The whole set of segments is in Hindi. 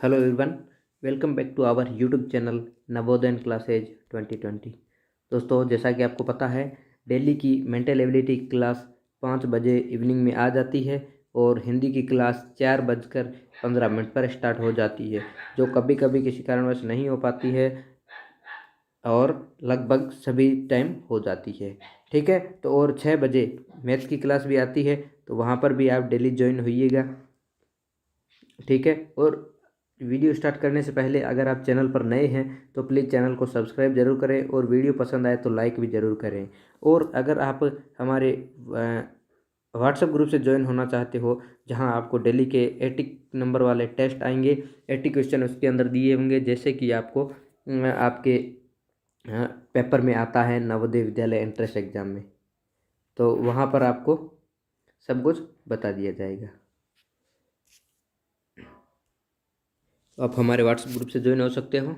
Hello everyone, welcome back to our YouTube channel Navodaya classes 2020। दोस्तों, जैसा कि आपको पता है, डेली की मेंटल एबिलिटी क्लास 5 बजे इवनिंग में आ जाती है और हिंदी की क्लास 4:15 पर स्टार्ट हो जाती है, जो कभी कभी किसी कारणवश नहीं हो पाती है और लगभग सभी टाइम हो जाती है। ठीक है, तो और 6 बजे मैथ्स की क्लास भी आती है, तो वहाँ पर भी आप डेली ज्वाइन होइएगा। ठीक है, और वीडियो स्टार्ट करने से पहले अगर आप चैनल पर नए हैं तो प्लीज़ चैनल को सब्सक्राइब जरूर करें और वीडियो पसंद आए तो लाइक भी ज़रूर करें। और अगर आप हमारे व्हाट्सएप ग्रुप से ज्वाइन होना चाहते हो, जहां आपको डेली के 80 नंबर वाले टेस्ट आएंगे, 80 क्वेश्चन उसके अंदर दिए होंगे, जैसे कि आपको आपके पेपर में आता है नवोदय विद्यालय एंट्रेंस एग्जाम में, तो वहाँ पर आपको सब कुछ बता दिया जाएगा। तो आप हमारे व्हाट्सएप ग्रुप से ज्वाइन हो सकते हो।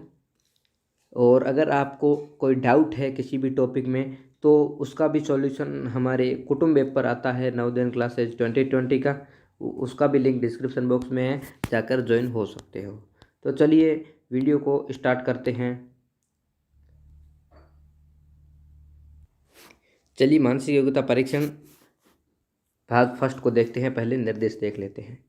और अगर आपको कोई डाउट है किसी भी टॉपिक में, तो उसका भी सॉल्यूशन हमारे कुटुंब ऐप पर आता है नवोदय क्लासेज 2020 का। उसका भी लिंक डिस्क्रिप्शन बॉक्स में है, जाकर ज्वाइन हो सकते हो। तो चलिए वीडियो को स्टार्ट करते हैं। चलिए मानसिक योग्यता परीक्षण भाग फर्स्ट को देखते हैं। पहले निर्देश देख लेते हैं।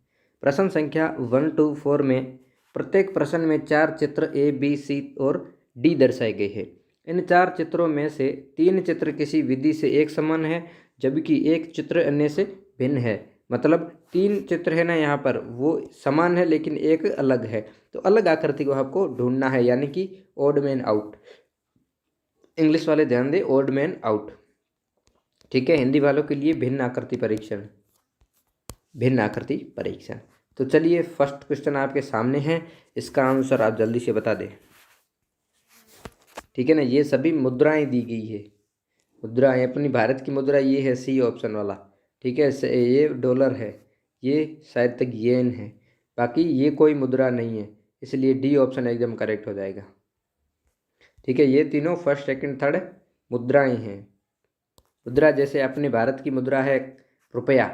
प्रश्न संख्या 1 to 4 में प्रत्येक प्रश्न में 4 चित्र ए, बी, सी और डी दर्शाए गए हैं। इन 4 चित्रों में से 3 चित्र किसी विधि से एक समान है, जबकि एक चित्र अन्य से भिन्न है। मतलब 3 चित्र है ना, यहाँ पर वो समान है लेकिन एक अलग है, तो अलग आकृति को आपको ढूंढना है, यानी कि ओड मैन आउट। इंग्लिश वाले ध्यान दें, ओड मैन आउट। ठीक है, हिंदी वालों के लिए भिन्न आकृति परीक्षण, भिन्न आकृति परीक्षण। तो चलिए फर्स्ट क्वेश्चन आपके सामने है, इसका आंसर आप जल्दी से बता दें। ठीक है ना, ये सभी मुद्राएं दी गई है। मुद्राएं अपनी भारत की मुद्रा ये है, सी ऑप्शन वाला। ठीक है, ये डॉलर है, ये शायद तक येन है, बाकी ये कोई मुद्रा नहीं है, इसलिए डी ऑप्शन एकदम करेक्ट हो जाएगा। ठीक है, ये तीनों फर्स्ट सेकंड थर्ड मुद्राएं हैं। मुद्रा जैसे अपने भारत की मुद्रा है रुपया,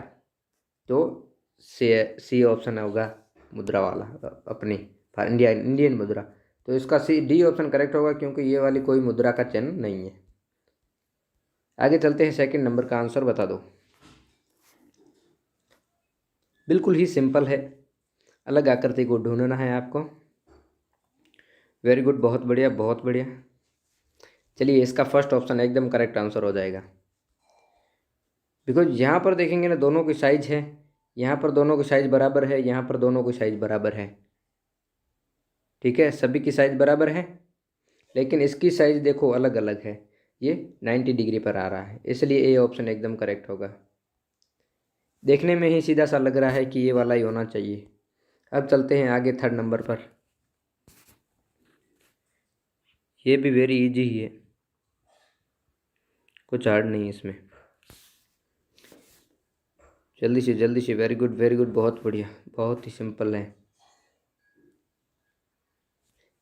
तो सी ऑप्शन होगा मुद्रा वाला, अपनी इंडियन मुद्रा। तो इसका सी डी ऑप्शन करेक्ट होगा, क्योंकि ये वाली कोई मुद्रा का चिन्ह नहीं है। आगे चलते हैं, सेकंड नंबर का आंसर बता दो। बिल्कुल ही सिंपल है, अलग आकृति को ढूंढना है आपको। वेरी गुड, बहुत बढ़िया बहुत बढ़िया। चलिए इसका फर्स्ट ऑप्शन एकदम करेक्ट आंसर हो जाएगा, बिकॉज यहाँ पर देखेंगे ना, दोनों की साइज है, यहाँ पर दोनों की साइज बराबर है, यहाँ पर दोनों की साइज बराबर है। ठीक है, सभी की साइज बराबर है, लेकिन इसकी साइज देखो अलग अलग है। ये 90 डिग्री पर आ रहा है, इसलिए ए ऑप्शन एकदम करेक्ट होगा। देखने में ही सीधा सा लग रहा है कि ये वाला ही होना चाहिए। अब चलते हैं आगे थर्ड नंबर पर। ये भी वेरी इजी ही है, कुछ हार्ड नहीं है इसमें। जल्दी से, वेरी गुड बहुत बढ़िया, बहुत ही सिंपल है।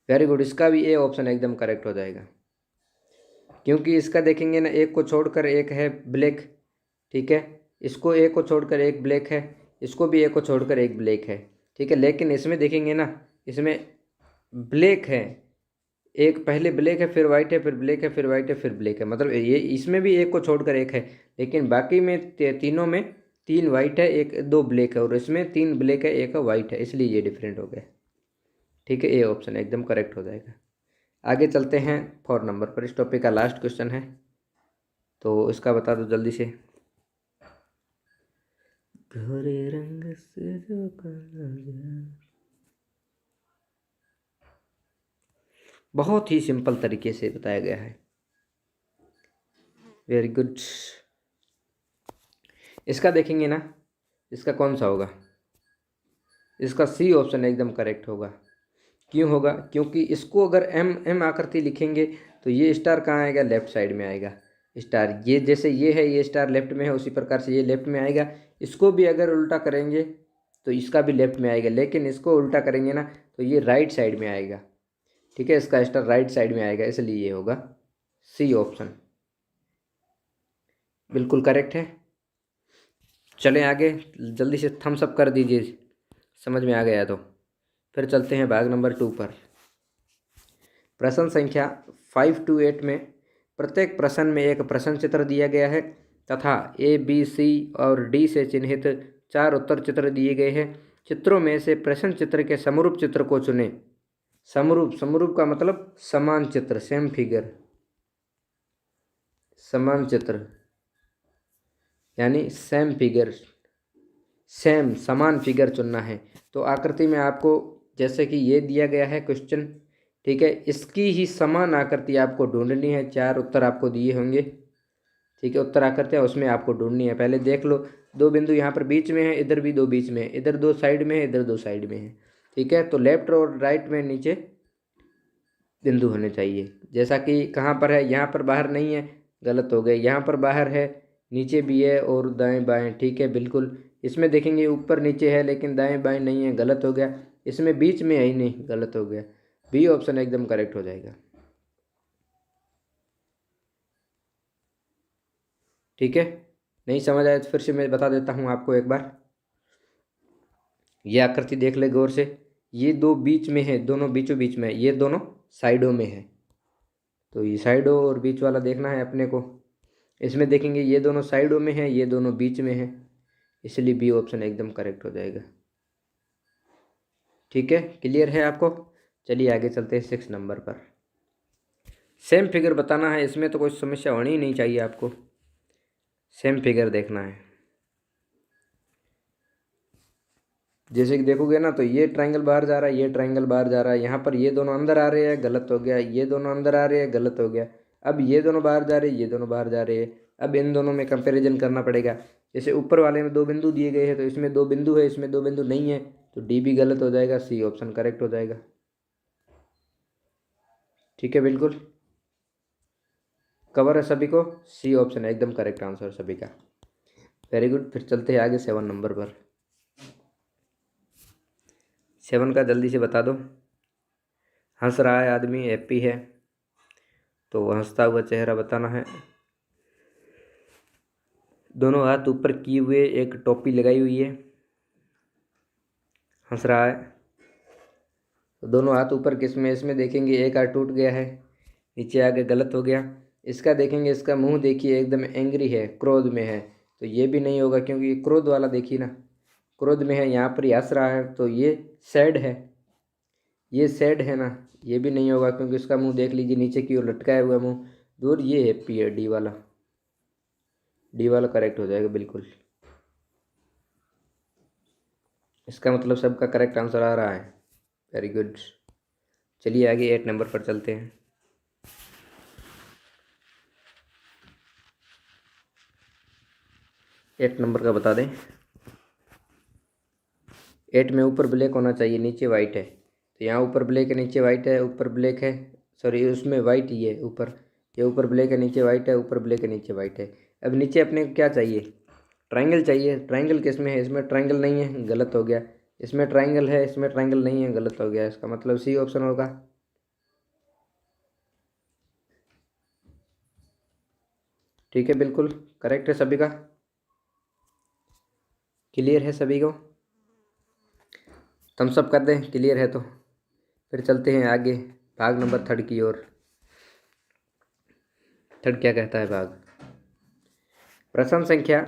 वेरी गुड, इसका भी ए ऑप्शन एकदम करेक्ट हो जाएगा, क्योंकि इसका देखेंगे ना, एक को छोड़कर एक है ब्लैक। ठीक है, इसको एक को छोड़कर एक ब्लैक है, इसको भी एक को छोड़कर एक ब्लैक है। ठीक है, लेकिन इसमें देखेंगे ना, इसमें ब्लैक है, एक पहले ब्लैक है फिर वाइट है फिर ब्लैक है फिर वाइट है फिर ब्लैक है, मतलब ये इसमें भी एक को छोड़कर एक है, लेकिन बाकी में तीनों में 3 वाइट है, एक 2 ब्लैक है, और इसमें 3 ब्लैक है, एक वाइट है, इसलिए ये डिफरेंट हो गया। ठीक है, ए ऑप्शन एकदम करेक्ट हो जाएगा। आगे चलते हैं 4 नंबर पर, इस टॉपिक का लास्ट क्वेश्चन है, तो इसका बता दो जल्दी से। गोरे रंग से जो बहुत ही सिंपल तरीके से बताया गया है। Very good. इसका देखेंगे ना, इसका कौन सा होगा, इसका सी ऑप्शन एकदम करेक्ट होगा। क्यों होगा, क्योंकि इसको अगर एम एम आकृति लिखेंगे तो ये स्टार कहाँ आएगा, लेफ्ट साइड में आएगा स्टार। ये जैसे ये है, ये स्टार लेफ्ट में है, उसी प्रकार से ये लेफ्ट में आएगा। इसको भी अगर उल्टा करेंगे तो इसका भी लेफ्ट में आएगा, लेकिन इसको उल्टा करेंगे ना तो ये राइट साइड में आएगा। ठीक है, इसका स्टार राइट साइड में आएगा, इसलिए ये होगा सी ऑप्शन, बिल्कुल करेक्ट है। चलें आगे, जल्दी से थम्स अप कर दीजिए समझ में आ गया तो। फिर चलते हैं भाग नंबर 2 पर। प्रश्न संख्या 5 to 8 में प्रत्येक प्रश्न में एक प्रश्न चित्र दिया गया है तथा ए, बी, सी और डी से चिन्हित 4 उत्तर चित्र दिए गए हैं। चित्रों में से प्रश्न चित्र के समरूप चित्र को चुनें। समरूप का मतलब समान चित्र, सेम फिगर, समान चित्र यानी सेम फिगर, समान फिगर चुनना है। तो आकृति में आपको जैसे कि ये दिया गया है क्वेश्चन, ठीक है, इसकी ही समान आकृति आपको ढूंढनी है। 4 उत्तर आपको दिए होंगे, ठीक है, उत्तर आकृतियाँ उसमें आपको ढूंढनी है। पहले देख लो, 2 बिंदु यहाँ पर बीच में है, इधर भी 2 बीच में है, इधर 2 साइड में है, इधर 2 साइड में है, ठीक है। तो लेफ्ट और राइट में नीचे बिंदु होने चाहिए। जैसा कि कहाँ पर है, यहाँ पर बाहर नहीं है, गलत हो गए। यहाँ पर बाहर है, नीचे भी है और दाएं बाएं, ठीक है, बिल्कुल। इसमें देखेंगे ऊपर नीचे है लेकिन दाएं बाएं नहीं है, गलत हो गया। इसमें बीच में है ही नहीं, गलत हो गया। बी ऑप्शन एकदम करेक्ट हो जाएगा, ठीक है। नहीं समझ आया तो फिर से मैं बता देता हूँ आपको एक बार। ये आकृति देख ले गौर से, ये 2 बीच में है, दोनों बीचों बीच में है, ये दोनों साइडों में है। तो ये साइडों और बीच वाला देखना है अपने को। इसमें देखेंगे ये दोनों साइडों में है, ये दोनों बीच में है, इसलिए बी ऑप्शन एकदम करेक्ट हो जाएगा, ठीक है। क्लियर है आपको? चलिए आगे चलते हैं 6 नंबर पर। सेम फिगर बताना है, इसमें तो कोई समस्या होनी ही नहीं चाहिए आपको। सेम फिगर देखना है। जैसे कि देखोगे ना, तो ये ट्रायंगल बाहर जा रहा है, ये ट्रायंगल बाहर जा रहा है। यहाँ पर ये दोनों अंदर आ रहे हैं, गलत हो गया। ये दोनों अंदर आ रहे हैं, गलत हो गया। अब ये दोनों बाहर जा रहे हैं, ये दोनों बाहर जा रहे हैं। अब इन दोनों में कंपैरिजन करना पड़ेगा। जैसे ऊपर वाले में 2 बिंदु दिए गए हैं, तो इसमें 2 बिंदु है, इसमें 2 बिंदु नहीं है, तो डी भी गलत हो जाएगा, सी ऑप्शन करेक्ट हो जाएगा, ठीक है। बिल्कुल कवर है सभी को, सी ऑप्शन एकदम करेक्ट आंसर सभी का। Very good. फिर चलते हैं आगे 7 नंबर पर। 7 का जल्दी से बता दो। हंस रहा है आदमी, हैप्पी है, तो हंसता हुआ चेहरा बताना है। दोनों हाथ ऊपर किए हुए, एक टोपी लगाई हुई है, हंस रहा है। तो दोनों हाथ ऊपर किस में, इसमें देखेंगे एक हाथ टूट गया है, नीचे आगे गलत हो गया। इसका देखेंगे, इसका मुंह देखिए एकदम एंग्री है, क्रोध में है, तो ये भी नहीं होगा क्योंकि ये क्रोध वाला देखिए ना, क्रोध में है। यहाँ पर हंस रहा है, तो ये सैड है, ये सैड है ना, ये भी नहीं होगा क्योंकि उसका मुंह देख लीजिए नीचे की ओर लटकाया हुआ मुंह दूर। ये हैप्पी है, डी वाला, डी वाला करेक्ट हो जाएगा बिल्कुल। इसका मतलब सबका करेक्ट आंसर आ रहा है, वेरी गुड। चलिए आगे 8 नंबर पर चलते हैं। 8 नंबर का बता दें। 8 में ऊपर ब्लैक होना चाहिए, नीचे वाइट है। तो यहाँ ऊपर ब्लैक है, नीचे वाइट है, ऊपर ब्लैक है, सॉरी उसमें वाइट ही है ऊपर। ये ऊपर ब्लैक है, नीचे वाइट है, ऊपर ब्लैक है, नीचे वाइट है। अब नीचे अपने को क्या चाहिए, ट्रायंगल चाहिए। ट्रायंगल किस में है, इसमें ट्रायंगल नहीं है, गलत हो गया। इसमें ट्रायंगल है, इसमें ट्रायंगल नहीं है, गलत हो गया। इसका मतलब सी ऑप्शन होगा, ठीक है, बिल्कुल करेक्ट है सभी का। क्लियर है सभी को? थम्स अप कर दें क्लियर है तो। फिर चलते हैं आगे भाग नंबर 3 की ओर। 3 क्या कहता है भाग। प्रश्न संख्या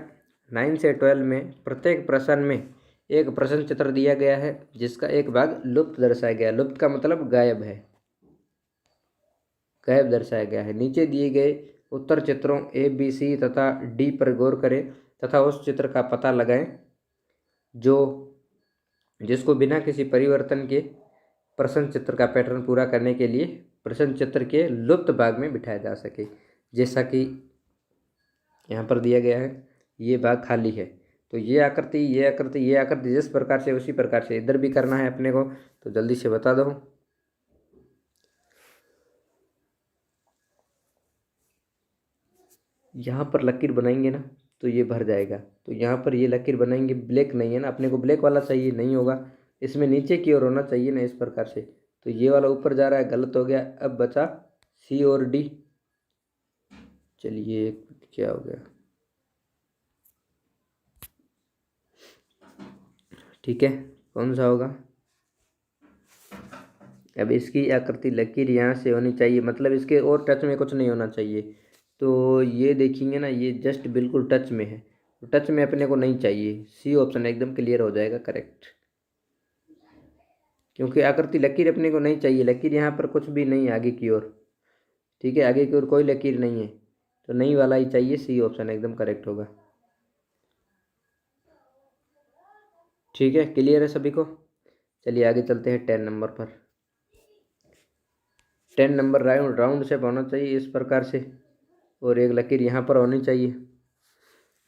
9 से 12 में प्रत्येक प्रश्न में एक प्रश्न चित्र दिया गया है जिसका एक भाग लुप्त दर्शाया गया है। लुप्त का मतलब गायब है, गायब दर्शाया गया है। नीचे दिए गए उत्तर चित्रों ए, बी, सी तथा डी पर गौर करें तथा उस चित्र का पता लगाएं जो जिसको बिना किसी परिवर्तन के प्रश्न चित्र का पैटर्न पूरा करने के लिए प्रश्न चित्र के लुप्त भाग में बिठाया जा सके। जैसा कि यहाँ पर दिया गया है, ये भाग खाली है, तो ये आकृति, ये आकृति, ये आकृति जिस प्रकार से उसी प्रकार से इधर भी करना है अपने को। तो जल्दी से बता दो। यहाँ पर लकीर बनाएंगे ना तो ये भर जाएगा। तो यहाँ पर ये लकीर बनाएंगे, ब्लैक नहीं है ना, अपने को ब्लैक वाला चाहिए, नहीं होगा। इसमें नीचे की ओर होना चाहिए ना, इस प्रकार से। तो ये वाला ऊपर जा रहा है, गलत हो गया। अब बचा सी और डी। चलिए क्या हो गया, ठीक है, कौन सा होगा, अब इसकी आकृति लकीर यहाँ से होनी चाहिए, मतलब इसके और टच में कुछ नहीं होना चाहिए। तो ये देखेंगे ना, ये जस्ट बिल्कुल टच में है, तो टच में अपने को नहीं चाहिए। सी ऑप्शन एकदम क्लियर हो जाएगा करेक्ट, क्योंकि आकृति लकीर अपने को नहीं चाहिए। लकीर यहाँ पर कुछ भी नहीं है आगे की ओर, ठीक है, आगे की ओर कोई लकीर नहीं है, तो नहीं वाला ही चाहिए। सी ऑप्शन एकदम करेक्ट होगा। ठीक है, क्लियर है सभी को। चलिए आगे चलते हैं 10 नंबर पर। 10 नंबर राउंड राउंड शेप होना चाहिए इस प्रकार से, और एक लकीर यहाँ पर होनी चाहिए,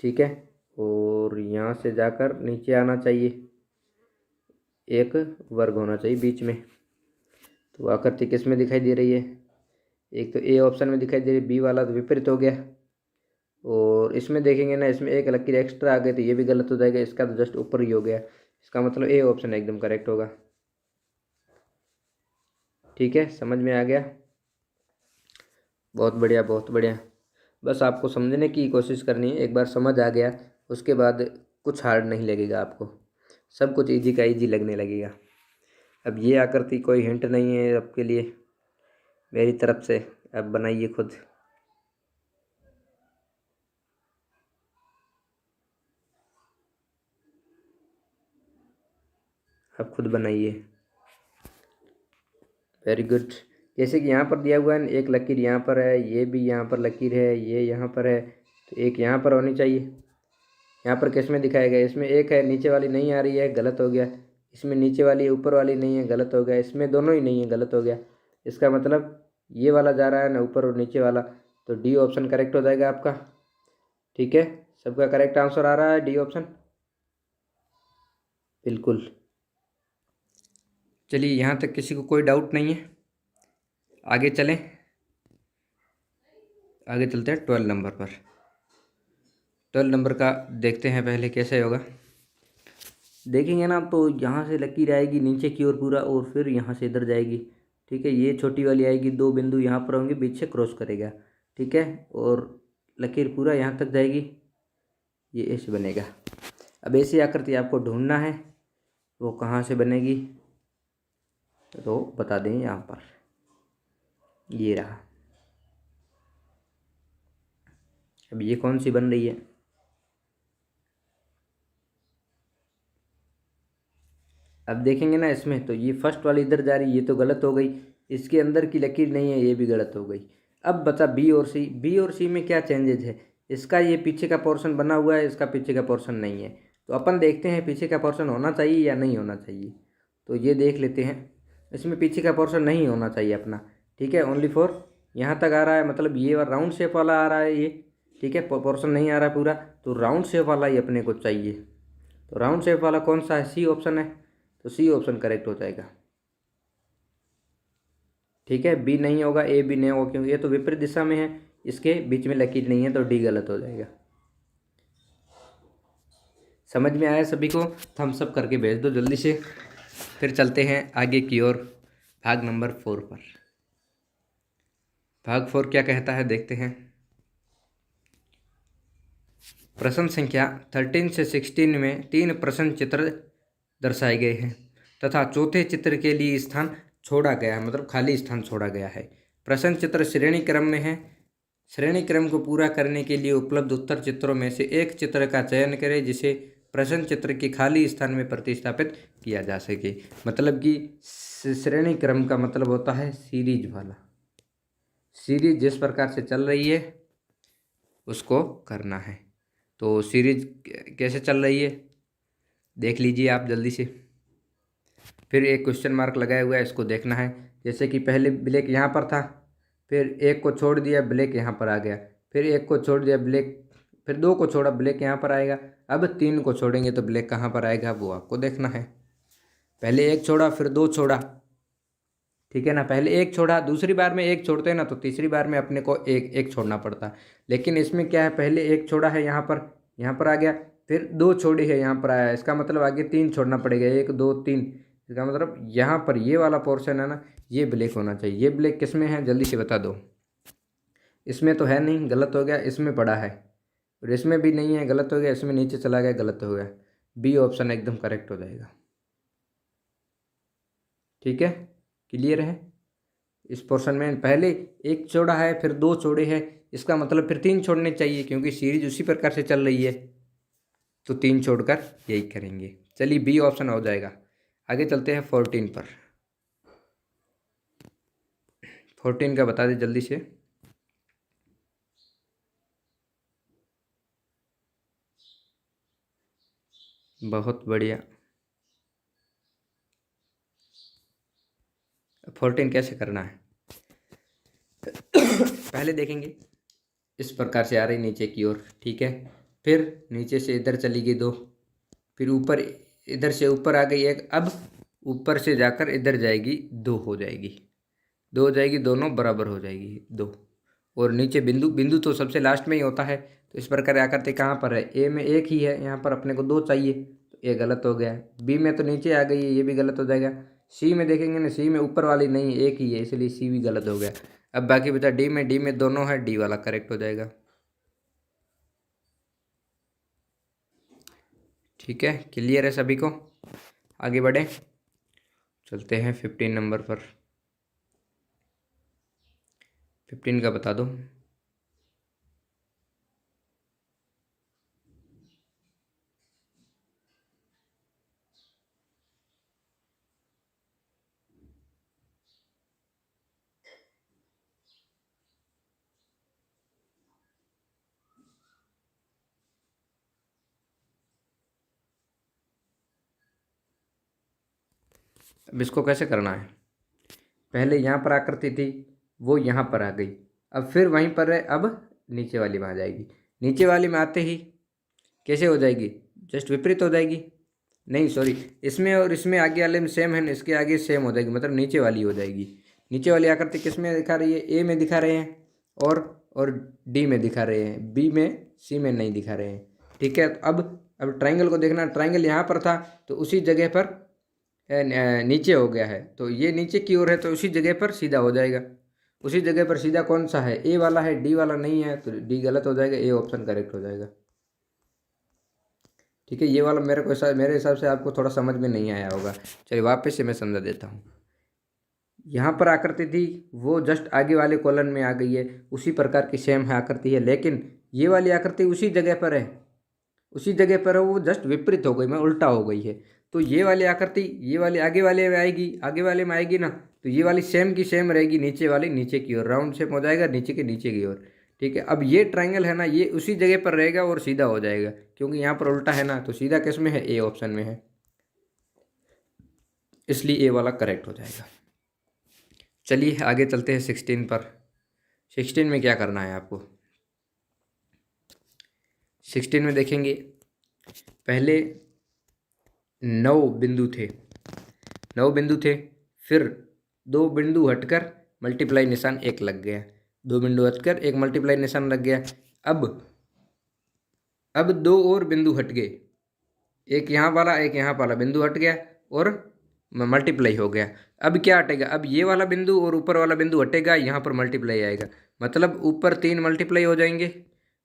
ठीक है, और यहाँ से जाकर नीचे आना चाहिए, एक वर्ग होना चाहिए बीच में। तो आकृति किस में दिखाई दे रही है? एक तो ए ऑप्शन में दिखाई दे रही है, बी वाला तो विपरीत हो गया। और इसमें देखेंगे ना, इसमें एक लकीर एक्स्ट्रा आ गई तो ये भी गलत हो जाएगा, इसका तो जस्ट ऊपर ही हो गया। इसका मतलब ए ऑप्शन एकदम करेक्ट होगा। ठीक है, समझ में आ गया? बहुत बढ़िया बहुत बढ़िया। बस आपको समझने की कोशिश करनी है, एक बार समझ आ गया उसके बाद कुछ हार्ड नहीं लगेगा आपको, सब कुछ इजी का इजी लगने लगेगा। अब ये आकृति कोई हिंट नहीं है आपके लिए मेरी तरफ से, अब बनाइए खुद। अब खुद बनाइए। Very good. जैसे कि यहाँ पर दिया हुआ है, एक लकीर यहाँ पर है, ये भी यहाँ पर लकीर है, ये यहाँ पर है, तो एक यहाँ पर होनी चाहिए। यहाँ पर किस में दिखाया गया? इसमें एक है, नीचे वाली नहीं आ रही है, गलत हो गया। इसमें नीचे वाली ऊपर वाली नहीं है, गलत हो गया। इसमें दोनों ही नहीं है, गलत हो गया। इसका मतलब ये वाला जा रहा है ना ऊपर और नीचे वाला, तो डी ऑप्शन करेक्ट हो जाएगा आपका। ठीक है, सबका करेक्ट आंसर आ रहा है डी ऑप्शन, बिल्कुल। चलिए यहाँ तक किसी को कोई डाउट नहीं है, आगे चलें। आगे चलते हैं 12 नंबर पर। 12 नंबर का देखते हैं पहले कैसे होगा। देखेंगे ना तो यहाँ से लकीर आएगी नीचे की ओर पूरा, और फिर यहाँ से इधर जाएगी। ठीक है, ये छोटी वाली आएगी, दो बिंदु यहाँ पर होंगे, बीच से क्रॉस करेगा। ठीक है, और लकीर पूरा यहाँ तक जाएगी, ये ऐसे बनेगा। अब ऐसी आकृति आपको ढूंढना है, वो कहाँ से बनेगी तो बता दें, यहाँ पर ये रहा। अब ये कौन सी बन रही है? अब देखेंगे ना इसमें, तो ये फर्स्ट वाली इधर जा रही है, ये तो गलत हो गई। इसके अंदर की लकीर नहीं है, ये भी गलत हो गई। अब बचा बी और सी। बी और सी में क्या चेंजेज है? इसका ये पीछे का पोर्शन बना हुआ है, इसका पीछे का पोर्शन नहीं है। तो अपन देखते हैं पीछे का पोर्शन होना चाहिए या नहीं होना चाहिए, तो ये देख लेते हैं। इसमें पीछे का पोर्शन नहीं होना चाहिए अपना। ठीक है, ओनली फॉर यहाँ तक आ रहा है, मतलब ये राउंड शेप वाला आ रहा है ये। ठीक है, पोर्शन नहीं आ रहा पूरा, तो राउंड शेप वाला ही अपने को चाहिए। तो राउंड शेप वाला कौन सा है? सी ऑप्शन है, तो सी ऑप्शन करेक्ट हो जाएगा। ठीक है, बी नहीं होगा, ए भी नहीं होगा, क्योंकि ये तो विपरीत दिशा में है, इसके बीच में लकीर नहीं है, तो डी गलत हो जाएगा। समझ में आया सभी को? थम्स अप करके भेज दो जल्दी से। फिर चलते हैं आगे की ओर, भाग नंबर 4 पर। भाग 4 क्या कहता है देखते हैं। प्रश्न संख्या 13 से 16 में 3 प्रश्न चित्र दर्शाए गए हैं तथा चौथे चित्र के लिए स्थान छोड़ा गया है, मतलब खाली स्थान छोड़ा गया है। प्रश्न चित्र श्रेणी क्रम में है। श्रेणी क्रम को पूरा करने के लिए उपलब्ध उत्तर चित्रों में से एक चित्र का चयन करें जिसे प्रश्न चित्र के खाली स्थान में प्रतिस्थापित किया जा सके। मतलब कि श्रेणी क्रम का मतलब होता है सीरीज वाला। सीरीज जिस प्रकार से चल रही है उसको करना है। तो सीरीज कैसे चल रही है देख लीजिए आप जल्दी से। फिर एक क्वेश्चन मार्क लगाया हुआ है, इसको देखना है। जैसे कि पहले ब्लैक यहाँ पर था, फिर एक को छोड़ दिया, ब्लैक यहाँ पर आ गया, फिर एक को छोड़ दिया ब्लैक, फिर दो को छोड़ा, ब्लैक यहाँ पर आएगा। अब 3 को छोड़ेंगे तो ब्लैक कहाँ पर आएगा वो आपको देखना है। पहले एक छोड़ा, फिर 2 छोड़ा, ठीक है ना। पहले एक छोड़ा, दूसरी बार में एक छोड़ते हैं ना, तो तीसरी बार में अपने को एक एक छोड़ना पड़ता। लेकिन इसमें क्या है, पहले एक छोड़ा है यहाँ पर आ गया, फिर 2 छोड़ी है यहाँ पर आया, इसका मतलब आगे 3 छोड़ना पड़ेगा, 1 2 3। इसका मतलब यहाँ पर ये वाला पोर्शन है ना, ये ब्लैक होना चाहिए। ये ब्लैक किस में है जल्दी से बता दो। इसमें तो है नहीं, गलत हो गया। इसमें पड़ा है और इसमें भी नहीं है, गलत हो गया। इसमें नीचे चला गया, गलत हो गया। बी ऑप्शन एकदम करेक्ट हो जाएगा। ठीक है, क्लियर है। इस पोर्शन में पहले एक छोड़ा है, फिर दो छोड़े हैं, इसका मतलब फिर तीन छोड़ने चाहिए, क्योंकि सीरीज उसी प्रकार से चल रही है, तो तीन छोड़कर यही करेंगे। चलिए बी ऑप्शन हो जाएगा। आगे चलते हैं 14 पर। 14 का बता दें जल्दी से। बहुत बढ़िया। 14 कैसे करना है पहले देखेंगे। इस प्रकार से आ रही नीचे की ओर, ठीक है। फिर नीचे से इधर चली गई दो, फिर ऊपर इधर से ऊपर आ गई एक, अब ऊपर से जाकर इधर जाएगी, दो हो जाएगी, दो हो जाएगी, दोनों बराबर हो जाएगी दो। और नीचे बिंदु, बिंदु तो सबसे लास्ट में ही होता है, तो इस प्रकार आकृति कहाँ पर है, ए में एक ही है, यहाँ पर अपने को दो चाहिए, तो ये गलत हो गया। बी में तो नीचे आ गई है, ये भी गलत हो जाएगा। सी में देखेंगे ना, सी में ऊपर वाली नहीं, एक ही है, इसलिए सी भी गलत हो गया। अब बाकी बचा डी में, डी में दोनों है, डी वाला करेक्ट हो जाएगा। ठीक है, क्लियर है सभी को। आगे बढ़े, चलते हैं 15 नंबर पर। 15 का बता दो। अब इसको कैसे करना है, पहले यहाँ पर आकृति थी, वो यहाँ पर आ गई, अब फिर वहीं पर है, अब नीचे वाली में आ जाएगी। नीचे वाली में आते ही कैसे हो जाएगी, जस्ट विपरीत हो जाएगी, नहीं सॉरी, इसमें और इसमें आगे वाले में सेम है ना, इसके आगे सेम हो जाएगी, मतलब नीचे वाली हो जाएगी। नीचे वाली आकृति किस में दिखा रही है, ए में दिखा रहे हैं, और डी में दिखा रहे हैं, बी में, सी में नहीं दिखा रहे हैं। ठीक है, अब ट्राइंगल को देखना, ट्राइंगल यहाँ पर था तो उसी जगह पर नीचे हो गया है, तो ये नीचे की ओर है, तो उसी जगह पर सीधा हो जाएगा। उसी जगह पर सीधा कौन सा है, ए वाला है, डी वाला नहीं है, तो डी गलत हो जाएगा, ए ऑप्शन करेक्ट हो जाएगा। ठीक है, ये वाला मेरे हिसाब से आपको थोड़ा समझ में नहीं आया होगा, चलिए वापस से मैं समझा देता हूँ। यहाँ पर आकृति थी, वो जस्ट आगे वाले कॉलम में आ गई है, उसी प्रकार की सेम है आकृति है, लेकिन ये वाली आकृति उसी जगह पर है, उसी जगह पर है, वो जस्ट विपरीत हो गई, मैं उल्टा हो गई है। तो ये वाली आकृति ये वाली आगे वाले में आएगी, आगे वाले में आएगी ना, तो ये वाली सेम की सेम रहेगी, नीचे वाली नीचे की ओर, राउंड शेप हो जाएगा, नीचे के नीचे की ओर। ठीक है, अब ये ट्रायंगल है ना, ये उसी जगह पर रहेगा और सीधा हो जाएगा, क्योंकि यहाँ पर उल्टा है ना, तो सीधा किस में है, ए ऑप्शन में है, इसलिए ए वाला करेक्ट हो जाएगा। चलिए आगे चलते हैं 16 पर। 16 में क्या करना है आपको, 16 में देखेंगे, पहले 9 बिंदु थे, 9 बिंदु थे, फिर 2 बिंदु हटकर मल्टीप्लाई निशान एक लग गया, 2 बिंदु हटकर एक मल्टीप्लाई निशान लग गया। अब 2 और बिंदु हट गए, एक यहाँ वाला एक यहाँ वाला बिंदु हट गया और मल्टीप्लाई हो गया। अब क्या हटेगा, अब ये वाला बिंदु और ऊपर वाला बिंदु हटेगा, यहाँ पर मल्टीप्लाई आएगा, मतलब ऊपर 3 मल्टीप्लाई हो जाएंगे,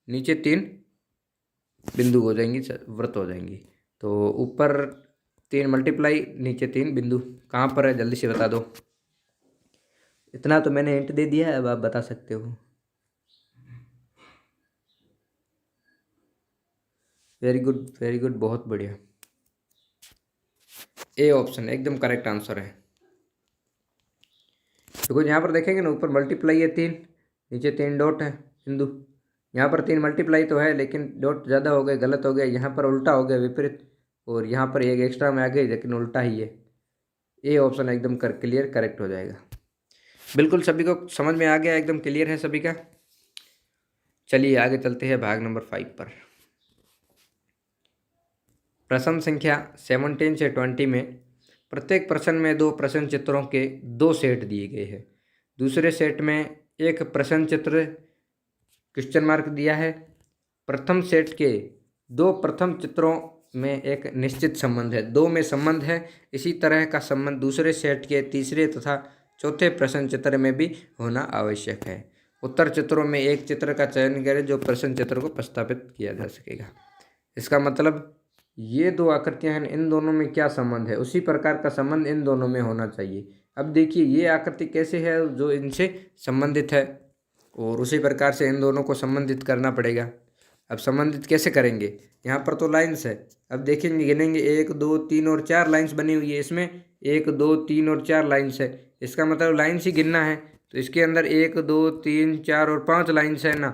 नीचे 3 बिंदु हो जाएंगी, वृत्त हो जाएंगी। तो ऊपर 3 मल्टीप्लाई, नीचे 3 बिंदु, कहाँ पर है जल्दी से बता दो। इतना तो मैंने हिंट दे दिया है, अब आप बता सकते हो। वेरी गुड वेरी गुड, बहुत बढ़िया, ए ऑप्शन एकदम करेक्ट आंसर है। देखो यहाँ पर देखेंगे ना, ऊपर मल्टीप्लाई है 3, नीचे 3 डॉट है बिंदु, यहाँ पर 3 मल्टीप्लाई तो है, लेकिन डॉट ज़्यादा हो गए, गलत हो गया, यहाँ पर उल्टा हो गया विपरीत, और यहाँ पर एक एक्स्ट्रा में आ गई, लेकिन उल्टा ही है। ए ऑप्शन एकदम क्लियर करेक्ट हो जाएगा। बिल्कुल सभी को समझ में आ गया, एकदम क्लियर है सभी का। चलिए आगे चलते हैं भाग नंबर 5 पर। प्रश्न संख्या 17 से 20 में प्रत्येक प्रश्न में 2 प्रश्न चित्रों के 2 सेट दिए गए हैं। दूसरे सेट में एक प्रश्न चित्र क्वेश्चन मार्क दिया है। प्रथम सेट के 2 प्रथम चित्रों में एक निश्चित संबंध है, 2 में संबंध है, इसी तरह का संबंध दूसरे सेट के तीसरे तथा चौथे प्रश्न चित्र में भी होना आवश्यक है। उत्तर चित्रों में एक चित्र का चयन करें जो प्रश्न चित्र को प्रस्तावित किया जा सकेगा। इसका मतलब ये 2 आकृतियां हैं, इन दोनों में क्या संबंध है, उसी प्रकार का संबंध इन दोनों में होना चाहिए। अब देखिए ये आकृति कैसे है जो इनसे संबंधित है, और उसी प्रकार से इन दोनों को संबंधित करना पड़ेगा। अब संबंधित कैसे करेंगे, यहाँ पर तो लाइन्स है। अब देखेंगे, गिनेंगे 1 2 3 और 4 लाइन्स बनी हुई है इसमें, 1 2 3 और 4 लाइन्स है। इसका मतलब लाइन्स ही गिनना है, तो इसके अंदर 1 2 3 4 और 5 लाइन्स है ना,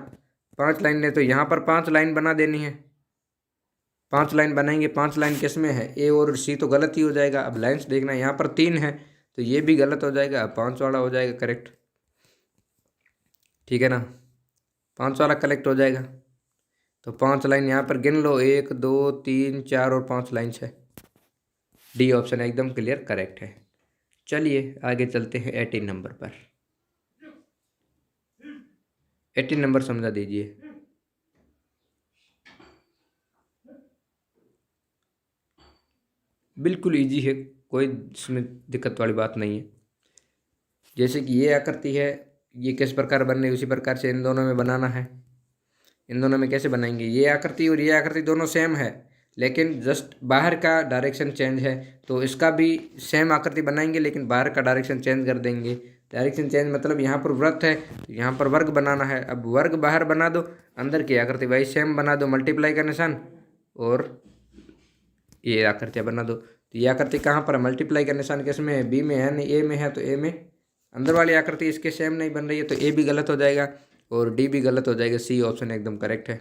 5 लाइन है, तो यहाँ पर 5 लाइन बना देनी है। 5 लाइन बनाएंगे। 5 लाइन किस में है, ए और सी तो गलत ही हो जाएगा। अब लाइन्स देखना, यहाँ पर 3 है तो ये भी गलत हो जाएगा। अब 5 वाला हो जाएगा करेक्ट, ठीक है ना, 5 वाला कलेक्ट हो जाएगा। तो 5 लाइन यहाँ पर गिन लो, 1 2 3 4 और 5 लाइन्स है। डी ऑप्शन एकदम क्लियर करेक्ट है। चलिए आगे चलते हैं 18 नंबर पर। 18 नंबर समझा दीजिए। बिल्कुल इजी है, कोई इसमें दिक्कत वाली बात नहीं है। जैसे कि ये आकृति है, ये किस प्रकार बन रही है उसी प्रकार से इन दोनों में बनाना है। इन दोनों में कैसे बनाएंगे, ये आकृति और ये आकृति दोनों सेम है, लेकिन जस्ट बाहर का डायरेक्शन चेंज है। तो इसका भी सेम आकृति बनाएंगे, लेकिन बाहर का डायरेक्शन चेंज कर देंगे। डायरेक्शन चेंज मतलब यहाँ पर वृत्त है तो यहाँ पर वर्ग बनाना है। अब वर्ग बाहर बना दो, अंदर की आकृति वही सेम बना दो, मल्टीप्लाई का निशान, और ये आकृतियाँ बना दो। तो ये आकृति कहाँ पर है, मल्टीप्लाई का निशान किस में है, बी में है, नहीं ए में है, तो ए में। अंदर वाली आकृति इसके सेम नहीं बन रही है, तो ए भी गलत हो जाएगा और डी भी गलत हो जाएगा। सी ऑप्शन एकदम करेक्ट है,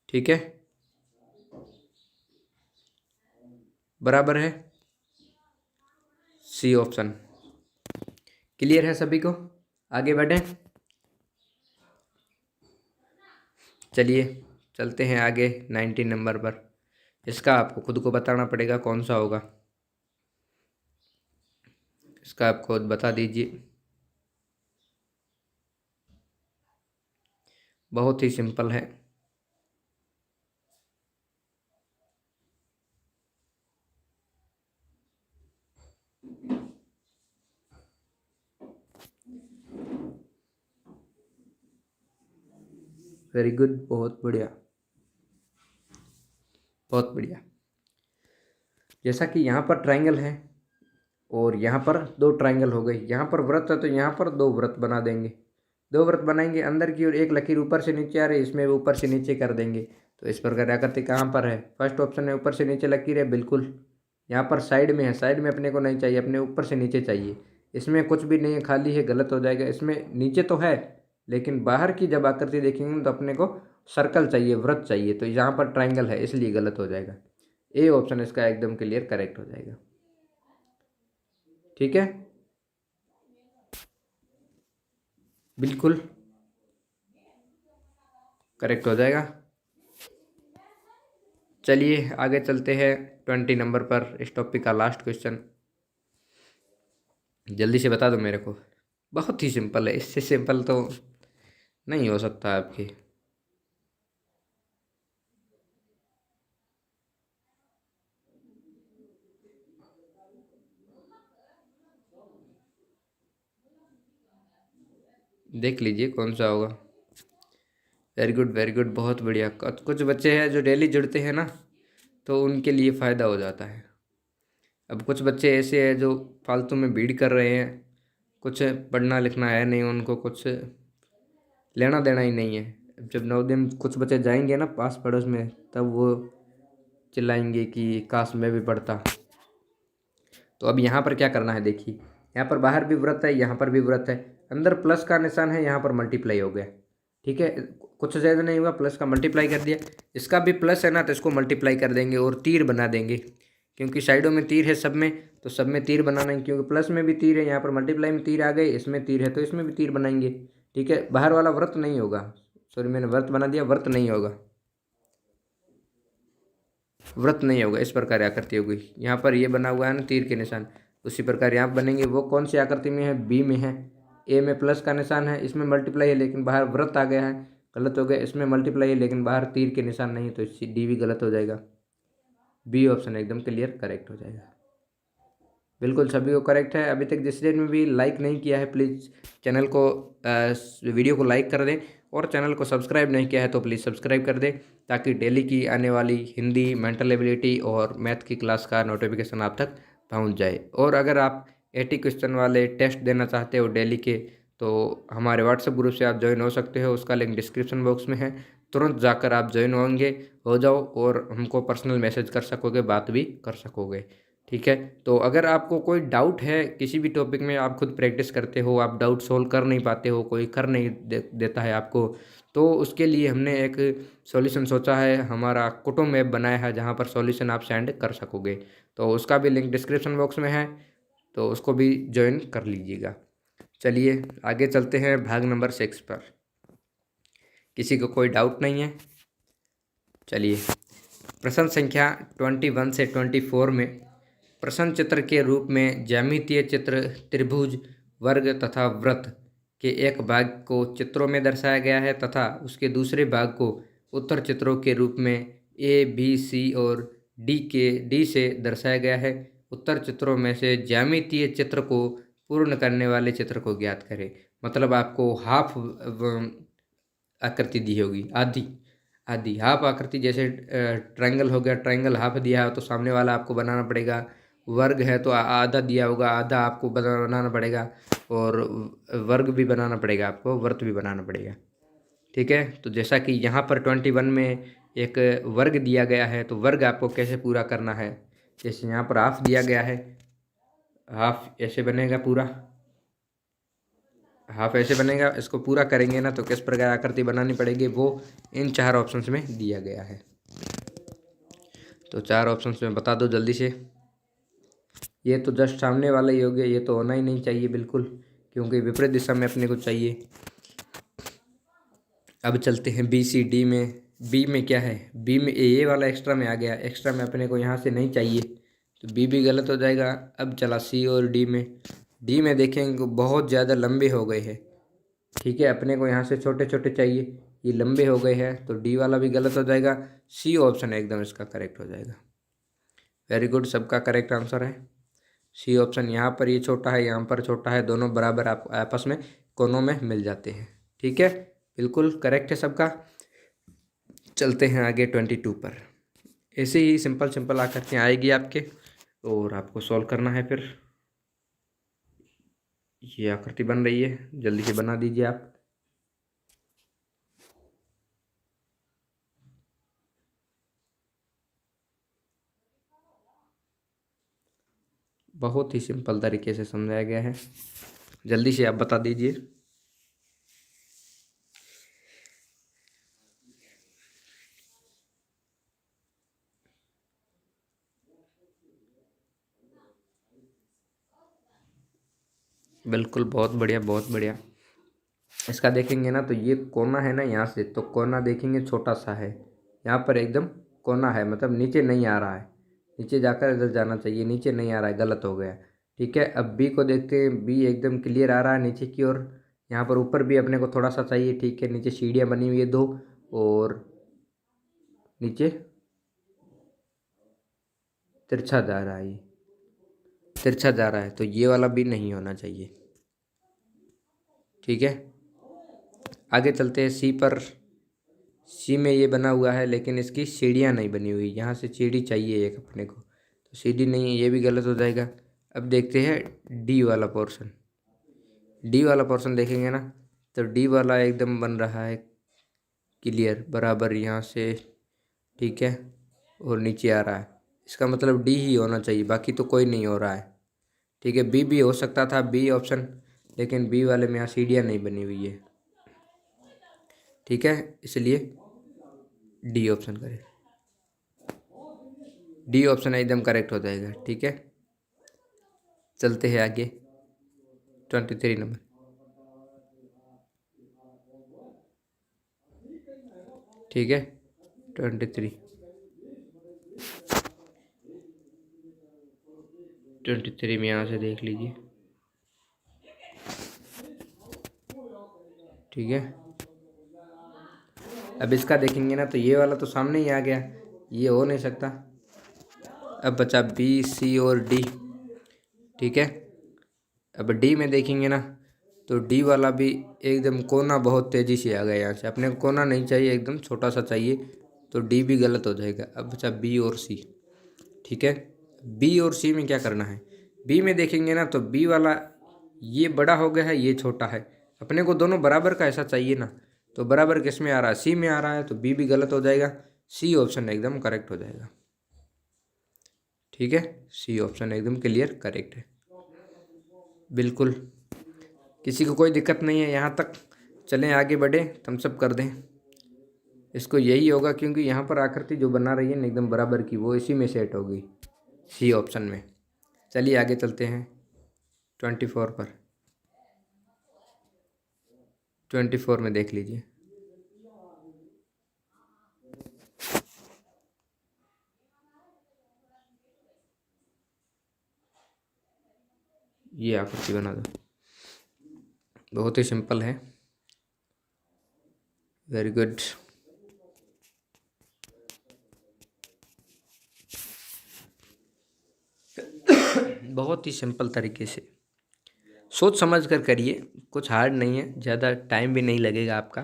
ठीक है, बराबर है सी ऑप्शन। क्लियर है सभी को, आगे बढ़ें। चलिए चलते हैं आगे 19 नंबर पर। इसका आपको खुद को बताना पड़ेगा कौन सा होगा, इसका आप खुद बता दीजिए। बहुत ही सिंपल है। वेरी गुड, बहुत बढ़िया, बहुत बढ़िया। जैसा कि यहाँ पर ट्रायंगल है और यहाँ पर 2 ट्रायंगल हो गए, यहाँ पर वृत्त है तो यहाँ पर 2 वृत्त बना देंगे। 2 वृत्त बनाएंगे, अंदर की ओर एक लकीर ऊपर से नीचे आ रही है, इसमें ऊपर से नीचे कर देंगे। तो इस प्रकार आकृति कहाँ पर है, फर्स्ट ऑप्शन में ऊपर से नीचे लकीर है, बिल्कुल। यहाँ पर साइड में है, साइड में अपने को नहीं चाहिए, अपने ऊपर से नीचे चाहिए। इसमें कुछ भी नहीं है, खाली है, गलत हो जाएगा। इसमें नीचे तो है, लेकिन बाहर की जब आकृति देखेंगे तो अपने को सर्कल चाहिए, वृत्त चाहिए, तो यहाँ पर ट्राइंगल है इसलिए गलत हो जाएगा। ए ऑप्शन इसका एकदम क्लियर करेक्ट हो जाएगा, ठीक है, बिल्कुल करेक्ट हो जाएगा। चलिए आगे चलते हैं 20 नंबर पर। इस टॉपिक का लास्ट क्वेश्चन, जल्दी से बता दो मेरे को। बहुत ही सिंपल है, इससे सिंपल तो नहीं हो सकता आपकी। देख लीजिए कौन सा होगा। वेरी गुड, वेरी गुड, बहुत बढ़िया। कुछ बच्चे हैं जो डेली जुड़ते हैं ना, तो उनके लिए फ़ायदा हो जाता है। अब कुछ बच्चे ऐसे हैं जो फालतू में भीड़ कर रहे हैं, कुछ पढ़ना लिखना है नहीं, उनको कुछ लेना देना ही नहीं है। जब 9 दिन कुछ बच्चे जाएंगे ना पास पड़ोस में, तब वो चिल्लाएंगे कि काश मैं भी पढ़ता। तो अब यहाँ पर क्या करना है, देखिए यहाँ पर बाहर भी वृत्त है, यहाँ पर भी वृत्त है, अंदर प्लस का निशान है, यहाँ पर मल्टीप्लाई हो गया, ठीक है। कुछ ज़्यादा नहीं हुआ, प्लस का मल्टीप्लाई कर दिया। इसका भी प्लस है ना, तो इसको मल्टीप्लाई कर देंगे और तीर बना देंगे, क्योंकि साइडों में तीर है सब में, तो सब में तीर बनाना है। क्योंकि प्लस में भी तीर है, यहाँ पर मल्टीप्लाई में तीर आ गए, इसमें तीर है तो इसमें भी तीर बनाएंगे, ठीक है। बाहर वाला वृत्त नहीं होगा, सॉरी मैंने वृत्त बना दिया, वृत्त नहीं होगा, वृत्त नहीं होगा। इस प्रकार आकृति होगी। यहाँ पर ये बना हुआ है ना तीर के निशान, उसी प्रकार यहाँ बनेंगे। वो कौन सी आकृति में है, बी में है। ए में प्लस का निशान है, इसमें मल्टीप्लाई है लेकिन बाहर वृत्त आ गया है, गलत हो गया। इसमें मल्टीप्लाई है लेकिन बाहर तीर के निशान नहीं, तो डी भी गलत हो जाएगा। बी ऑप्शन एकदम क्लियर करेक्ट हो जाएगा, बिल्कुल सभी को करेक्ट है। अभी तक जिस डेट में भी लाइक नहीं किया है, प्लीज़ चैनल को वीडियो को लाइक कर दें, और चैनल को सब्सक्राइब नहीं किया है तो प्लीज़ सब्सक्राइब कर दें, ताकि डेली की आने वाली हिंदी, मेंटल एबिलिटी और मैथ की क्लास का नोटिफिकेशन आप तक पहुंच जाए। और अगर आप 80 क्वेश्चन वाले टेस्ट देना चाहते हो डेली के, तो हमारे व्हाट्सएप ग्रुप से आप ज्वाइन हो सकते हो। उसका लिंक डिस्क्रिप्शन बॉक्स में है, तुरंत जाकर आप ज्वाइन होंगे, हो जाओ और हमको पर्सनल मैसेज कर सकोगे, बात भी कर सकोगे। ठीक है, तो अगर आपको कोई डाउट है किसी भी टॉपिक में, आप खुद प्रैक्टिस करते हो, आप डाउट सोल्व कर नहीं पाते हो, कोई कर नहीं देता है आपको, तो उसके लिए हमने एक सॉल्यूशन सोचा है। हमारा कुटुंब ऐप बनाया है जहाँ पर सॉल्यूशन आप सेंड कर सकोगे, तो उसका भी लिंक डिस्क्रिप्शन बॉक्स में है, तो उसको भी ज्वाइन कर लीजिएगा। चलिए आगे चलते हैं भाग नंबर 6 पर। किसी को कोई डाउट नहीं है? चलिए, प्रश्न संख्या 21 से 24 में प्रश्न चित्र के रूप में ज्यामितीय चित्र त्रिभुज, वर्ग तथा वृत्त के एक भाग को चित्रों में दर्शाया गया है तथा उसके दूसरे भाग को उत्तर चित्रों के रूप में ए, बी, सी और डी से दर्शाया गया है। उत्तर चित्रों में से ज्यामितीय चित्र को पूर्ण करने वाले चित्र को ज्ञात करें। मतलब आपको हाफ आकृति दी होगी, आधी हाफ आकृति, जैसे ट्रायंगल हो गया, ट्रायंगल हाफ दिया हो तो सामने वाला आपको बनाना पड़ेगा। वर्ग है तो आधा दिया होगा, आधा आपको बनाना पड़ेगा। और वर्ग भी बनाना पड़ेगा आपको, वृत्त भी बनाना पड़ेगा। ठीक है, तो जैसा कि यहाँ पर 21 में एक वर्ग दिया गया है, तो वर्ग आपको कैसे पूरा करना है। जैसे यहाँ पर हाफ दिया गया है, हाफ ऐसे बनेगा, पूरा हाफ ऐसे बनेगा। इसको पूरा करेंगे ना तो किस प्रकार आकृति बनानी पड़ेगी, वो इन 4 ऑप्शंस में दिया गया है। तो 4 ऑप्शंस में बता दो जल्दी से। ये तो जस्ट सामने वाला ही हो गया, ये तो होना ही नहीं चाहिए बिल्कुल, क्योंकि विपरीत दिशा में अपने को चाहिए। अब चलते हैं बी सी डी में। बी में क्या है, बी में ये वाला एक्स्ट्रा में आ गया, एक्स्ट्रा में अपने को यहाँ से नहीं चाहिए, तो बी भी गलत हो जाएगा। अब चला सी और डी में। डी में देखेंगे बहुत ज़्यादा लंबे हो गए हैं। ठीक है, अपने को यहाँ से छोटे छोटे चाहिए, ये लंबे हो गए हैं, तो डी वाला भी गलत हो जाएगा। सी ऑप्शन एकदम इसका करेक्ट हो जाएगा। वेरी गुड, सबका करेक्ट आंसर है सी ऑप्शन। यहाँ पर ये छोटा है, यहाँ पर छोटा है, दोनों बराबर आप आपस में कोनों में मिल जाते हैं। ठीक है, बिल्कुल करेक्ट है सबका। चलते हैं आगे 22 पर। ऐसे ही सिंपल सिंपल आकृतियाँ आएगी आपके, और आपको सॉल्व करना है। फिर ये आकृति बन रही है, जल्दी से बना दीजिए आप। बहुत ही सिंपल तरीके से समझाया गया है, जल्दी से आप बता दीजिए। बिल्कुल, बहुत बढ़िया बहुत बढ़िया। इसका देखेंगे ना तो ये कोना है ना, यहाँ से तो कोना देखेंगे छोटा सा है, यहाँ पर एकदम कोना है, मतलब नीचे नहीं आ रहा है, नीचे जाकर इधर जाना चाहिए, नीचे नहीं आ रहा है, गलत हो गया। ठीक है, अब बी को देखते हैं। बी एकदम क्लियर आ रहा है नीचे की ओर। यहाँ पर ऊपर भी अपने को थोड़ा सा चाहिए। ठीक है, नीचे सीढ़ियाँ बनी हुई है 2, और नीचे तिरछा जा रहा है, ये तिरछा जा रहा है, तो ये वाला भी नहीं होना चाहिए। ठीक है, आगे चलते हैं सी पर। सी में ये बना हुआ है, लेकिन इसकी सीढ़ियाँ नहीं बनी हुई, यहाँ से सीढ़ी चाहिए एक अपने को, तो सीढ़ी नहीं है, ये भी गलत हो जाएगा। अब देखते हैं डी वाला पोर्शन। डी वाला पोर्शन देखेंगे ना तो डी वाला एकदम बन रहा है क्लियर, बराबर यहाँ से। ठीक है, और नीचे आ रहा है, इसका मतलब डी ही होना चाहिए, बाकी तो कोई नहीं हो रहा है। ठीक है, बी भी हो सकता था, बी ऑप्शन, लेकिन बी वाले में यहाँ सीढ़ियाँ नहीं बनी हुई है। ठीक है, इसलिए डी ऑप्शन करें, डी ऑप्शन एकदम करेक्ट हो जाएगा। ठीक है, चलते हैं आगे 23 नंबर। ठीक है, 23 में यहाँ से देख लीजिए। ठीक है, अब इसका देखेंगे ना तो ये वाला तो सामने ही आ गया, ये हो नहीं सकता। अब बचा बी, सी और डी। ठीक है, अब डी में देखेंगे ना तो डी वाला भी एकदम कोना बहुत तेज़ी से आ गया, यहाँ से अपने को कोना नहीं चाहिए, एकदम छोटा सा चाहिए, तो डी भी गलत हो जाएगा। अब बचा बी और सी। ठीक है, बी और सी में क्या करना है, बी में देखेंगे ना तो बी वाला ये बड़ा हो गया है, ये छोटा है, अपने को दोनों बराबर का ऐसा चाहिए ना, तो बराबर किस में आ रहा है, सी में आ रहा है, तो बी भी गलत हो जाएगा, सी ऑप्शन एकदम करेक्ट हो जाएगा। ठीक है, सी ऑप्शन एकदम क्लियर करेक्ट है, बिल्कुल किसी को कोई दिक्कत नहीं है यहाँ तक। चलें आगे बढ़े, थम्स अप कर दें इसको, यही होगा क्योंकि यहाँ पर आकृति जो बना रही है ना एकदम बराबर की, वो इसी में सेट होगी, सी ऑप्शन में। चलिए आगे चलते हैं 24 पर, 24 में देख लीजिए। ये आकृति बना दो, बहुत ही सिंपल है, वेरी गुड। बहुत ही सिंपल तरीके से सोच समझ कर करिए, कुछ हार्ड नहीं है, ज़्यादा टाइम भी नहीं लगेगा आपका।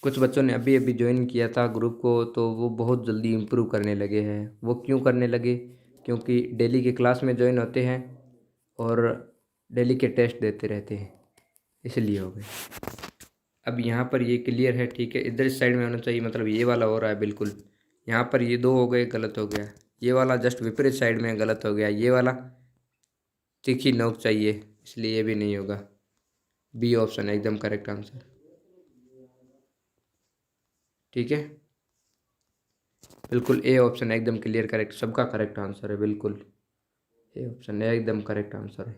कुछ बच्चों ने अभी अभी ज्वाइन किया था ग्रुप को, तो वो बहुत जल्दी इम्प्रूव करने लगे हैं। वो क्यों करने लगे, क्योंकि डेली के क्लास में ज्वाइन होते हैं और डेली के टेस्ट देते रहते हैं, इसलिए हो गए। अब यहाँ पर ये क्लियर है, ठीक है, इधर इस साइड में होना चाहिए, मतलब ये वाला हो रहा है बिल्कुल, यहाँ पर ये 2 हो गए, गलत हो गया। ये वाला जस्ट विपरीत साइड में गलत हो गया, ये वाला तीखी नोक चाहिए, इसलिए ये भी नहीं होगा। बी ऑप्शन एकदम करेक्ट आंसर, ठीक है, बिल्कुल ए ऑप्शन एकदम क्लियर करेक्ट, सबका करेक्ट आंसर है, बिल्कुल ए ऑप्शन एकदम करेक्ट आंसर है।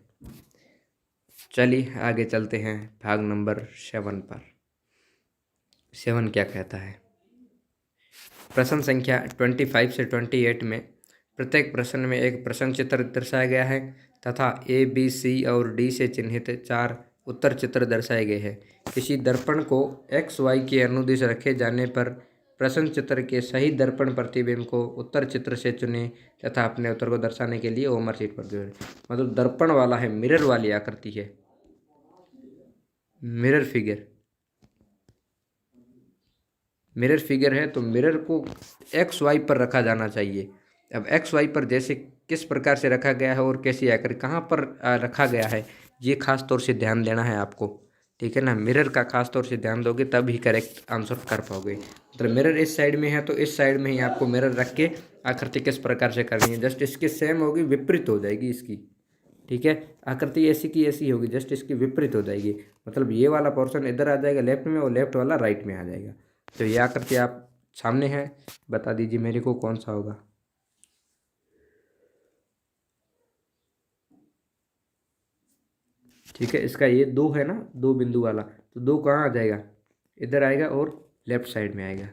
चलिए आगे चलते हैं भाग नंबर 7 पर। 7 क्या कहता है, प्रश्न संख्या 25 से 28 में प्रत्येक प्रश्न में एक प्रश्न चित्र दर्शाया गया है तथा ए बी सी और डी से चिन्हित 4 उत्तर चित्र दर्शाए गए हैं। किसी दर्पण को एक्स वाई के अनुदिश रखे जाने पर प्रश्न चित्र के सही दर्पण प्रतिबिंब को उत्तर चित्र से चुने तथा अपने उत्तर को दर्शाने के लिए होमवर्क शीट पर जोड़ें। मतलब दर्पण वाला है, मिरर वाली आकृति है, मिरर फिगर, मिरर फिगर है, तो मिरर को एक्स वाई पर रखा जाना चाहिए। अब एक्स वाई पर जैसे किस प्रकार से रखा गया है और कैसी आकर कहाँ पर रखा गया है, ये खास तौर से ध्यान देना है आपको, ठीक है ना। मिरर का खास तौर से ध्यान दोगे तब ही करेक्ट आंसर कर पाओगे। मतलब मिरर इस साइड में है तो इस साइड में ही आपको मिरर रख के आकृति किस प्रकार से करनी है, जस्ट इसके सेम होगी, विपरीत हो जाएगी इसकी, ठीक है। आकृति ऐसी की ऐसी होगी, जस्ट इसकी विपरीत हो जाएगी। मतलब ये वाला पोर्शन इधर आ जाएगा लेफ्ट में और लेफ्ट वाला राइट में आ जाएगा। तो ये आकृति आप सामने है, बता दीजिए मेरे को कौन सा होगा। ठीक है, इसका ये 2 है ना, 2 बिंदु वाला, तो 2 कहाँ आ जाएगा, इधर आएगा और लेफ्ट साइड में आएगा,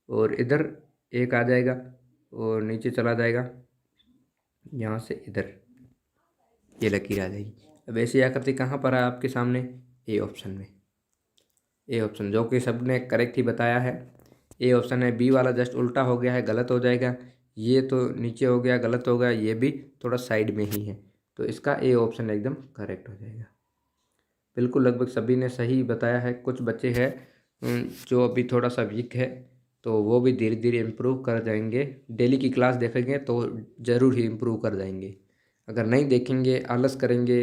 और इधर एक आ जाएगा और नीचे चला जाएगा, यहाँ से इधर ये लकीर आ जाएगी। अब ऐसी आकृति कहाँ पर है आपके सामने, ए ऑप्शन में, ए ऑप्शन, जो कि सबने करेक्ट ही बताया है, ए ऑप्शन है। बी वाला जस्ट उल्टा हो गया है, गलत हो जाएगा, ये तो नीचे हो गया, गलत हो गया, ये भी थोड़ा साइड में ही है, तो इसका ए ऑप्शन एकदम करेक्ट हो जाएगा। बिल्कुल लगभग सभी ने सही बताया है। कुछ बच्चे हैं जो अभी थोड़ा सा वीक है, तो वो भी धीरे धीरे इम्प्रूव कर जाएंगे। डेली की क्लास देखेंगे तो ज़रूर ही इम्प्रूव कर जाएंगे। अगर नहीं देखेंगे, आलस करेंगे,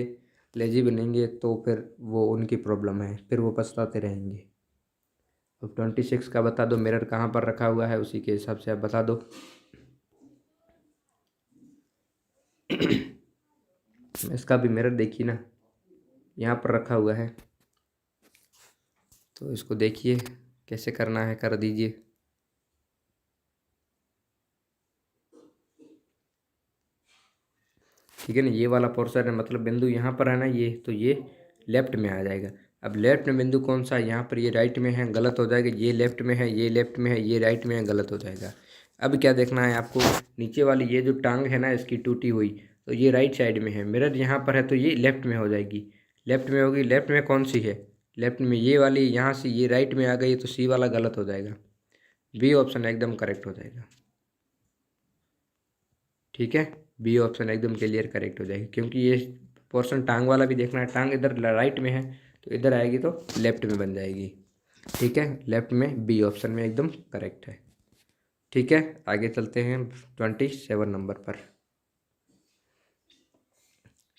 लेजी बनेंगे, तो फिर वो उनकी प्रॉब्लम है, फिर वो पछताते रहेंगे। अब 26 का बता दो, मिरर कहाँ पर रखा हुआ है, उसी के हिसाब से आप बता दो। इसका भी मिरर देखिए ना, यहाँ पर रखा हुआ है, तो इसको देखिए कैसे करना है, कर दीजिए। ठीक है ना, ये वाला पोर्शन है, मतलब बिंदु यहाँ पर है ना ये, तो ये लेफ्ट में आ जाएगा। अब लेफ्ट में बिंदु कौन सा है, यहाँ पर ये राइट में है, गलत हो जाएगा, ये लेफ्ट में है, ये लेफ्ट में है, ये राइट में है, गलत हो जाएगा। अब क्या देखना है आपको, नीचे वाली ये जो टांग है ना इसकी टूटी हुई, तो ये राइट साइड में है, मिरर यहाँ पर है तो ये लेफ्ट में हो जाएगी, लेफ्ट में होगी। लेफ्ट में कौन सी है, लेफ्ट में ये वाली, यहाँ से ये राइट में आ गई, तो सी वाला गलत हो जाएगा, बी ऑप्शन एकदम करेक्ट हो जाएगा। ठीक है, बी ऑप्शन एकदम क्लियर करेक्ट हो जाएगी, क्योंकि ये पोर्शन टांग वाला भी देखना है, टांग इधर राइट में है तो इधर आएगी तो लेफ्ट में बन जाएगी। ठीक है, लेफ्ट में बी ऑप्शन में एकदम करेक्ट है। ठीक है, आगे चलते हैं 27 नंबर पर।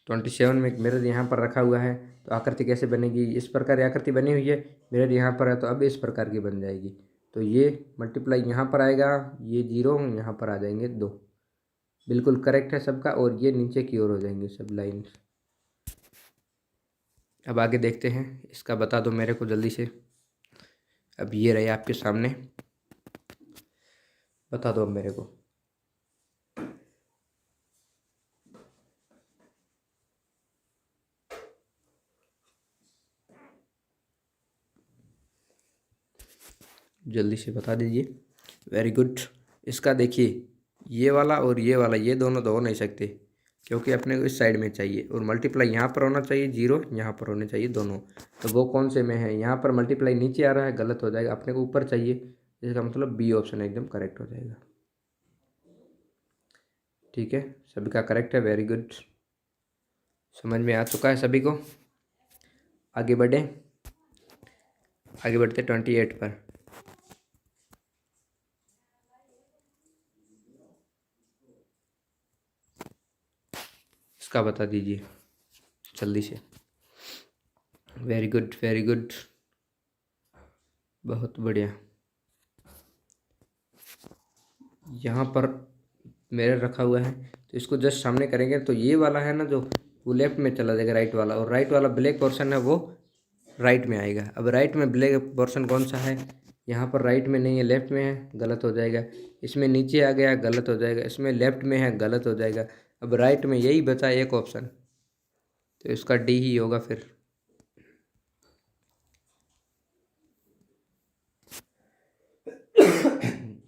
27 में एक मिरर यहाँ पर रखा हुआ है, तो आकृति कैसे बनेगी? इस प्रकार की आकृति बनी हुई है, मिरर यहाँ पर है तो अब इस प्रकार की बन जाएगी। तो ये मल्टीप्लाई यहाँ पर आएगा, ये 0 यहाँ पर आ जाएंगे 2। बिल्कुल करेक्ट है सबका, और ये नीचे की ओर हो जाएंगे सब लाइन। अब आगे देखते हैं, इसका बता दो मेरे को जल्दी से। अब ये रहे आपके सामने, बता दो अब मेरे को। जल्दी से बता दीजिए। Very good. इसका देखिए, ये वाला और ये वाला, ये दोनों तो हो नहीं सकते, क्योंकि अपने को इस साइड में चाहिए, और मल्टीप्लाई यहाँ पर होना चाहिए, 0 यहाँ पर होने चाहिए दोनों। तो वो कौन से में है? यहाँ पर मल्टीप्लाई नीचे आ रहा है, गलत हो जाएगा, अपने को ऊपर चाहिए, इसका मतलब बी ऑप्शन एकदम करेक्ट हो जाएगा। ठीक है, सभी का करेक्ट है, वेरी गुड। समझ में आ चुका है सभी को? आगे बढ़े, आगे बढ़ते 28 पर। इसका बता दीजिए जल्दी से। वेरी गुड, वेरी गुड, बहुत बढ़िया। यहाँ पर मिरर रखा हुआ है, तो इसको जस्ट सामने करेंगे तो ये वाला है ना जो, वो लेफ्ट में चला जाएगा, राइट वाला, और राइट वाला ब्लैक पोर्शन है वो राइट में आएगा। अब राइट में ब्लैक पोर्शन कौन सा है? यहाँ पर राइट में नहीं है, लेफ्ट में है, गलत हो जाएगा। इसमें नीचे आ गया, गलत हो जाएगा। इसमें लेफ्ट में है, गलत हो जाएगा। अब राइट में यही बचा एक ऑप्शन, तो इसका डी ही होगा फिर।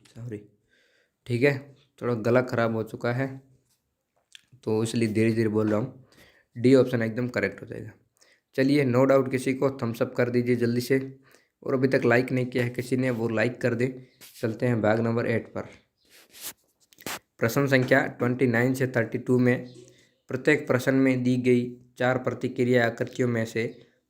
सॉरी, ठीक है, थोड़ा गला खराब हो चुका है तो इसलिए धीरे धीरे बोल रहा हूँ। डी ऑप्शन एकदम करेक्ट हो जाएगा। चलिए, नो डाउट किसी को थम्स अप कर दीजिए जल्दी से, और अभी तक लाइक नहीं किया है किसी ने, वो लाइक कर दे। चलते हैं भाग नंबर 8 पर। प्रश्न संख्या 29 से 32 में प्रत्येक प्रश्न में दी गई 4 प्रतिक्रिया आकृतियों में से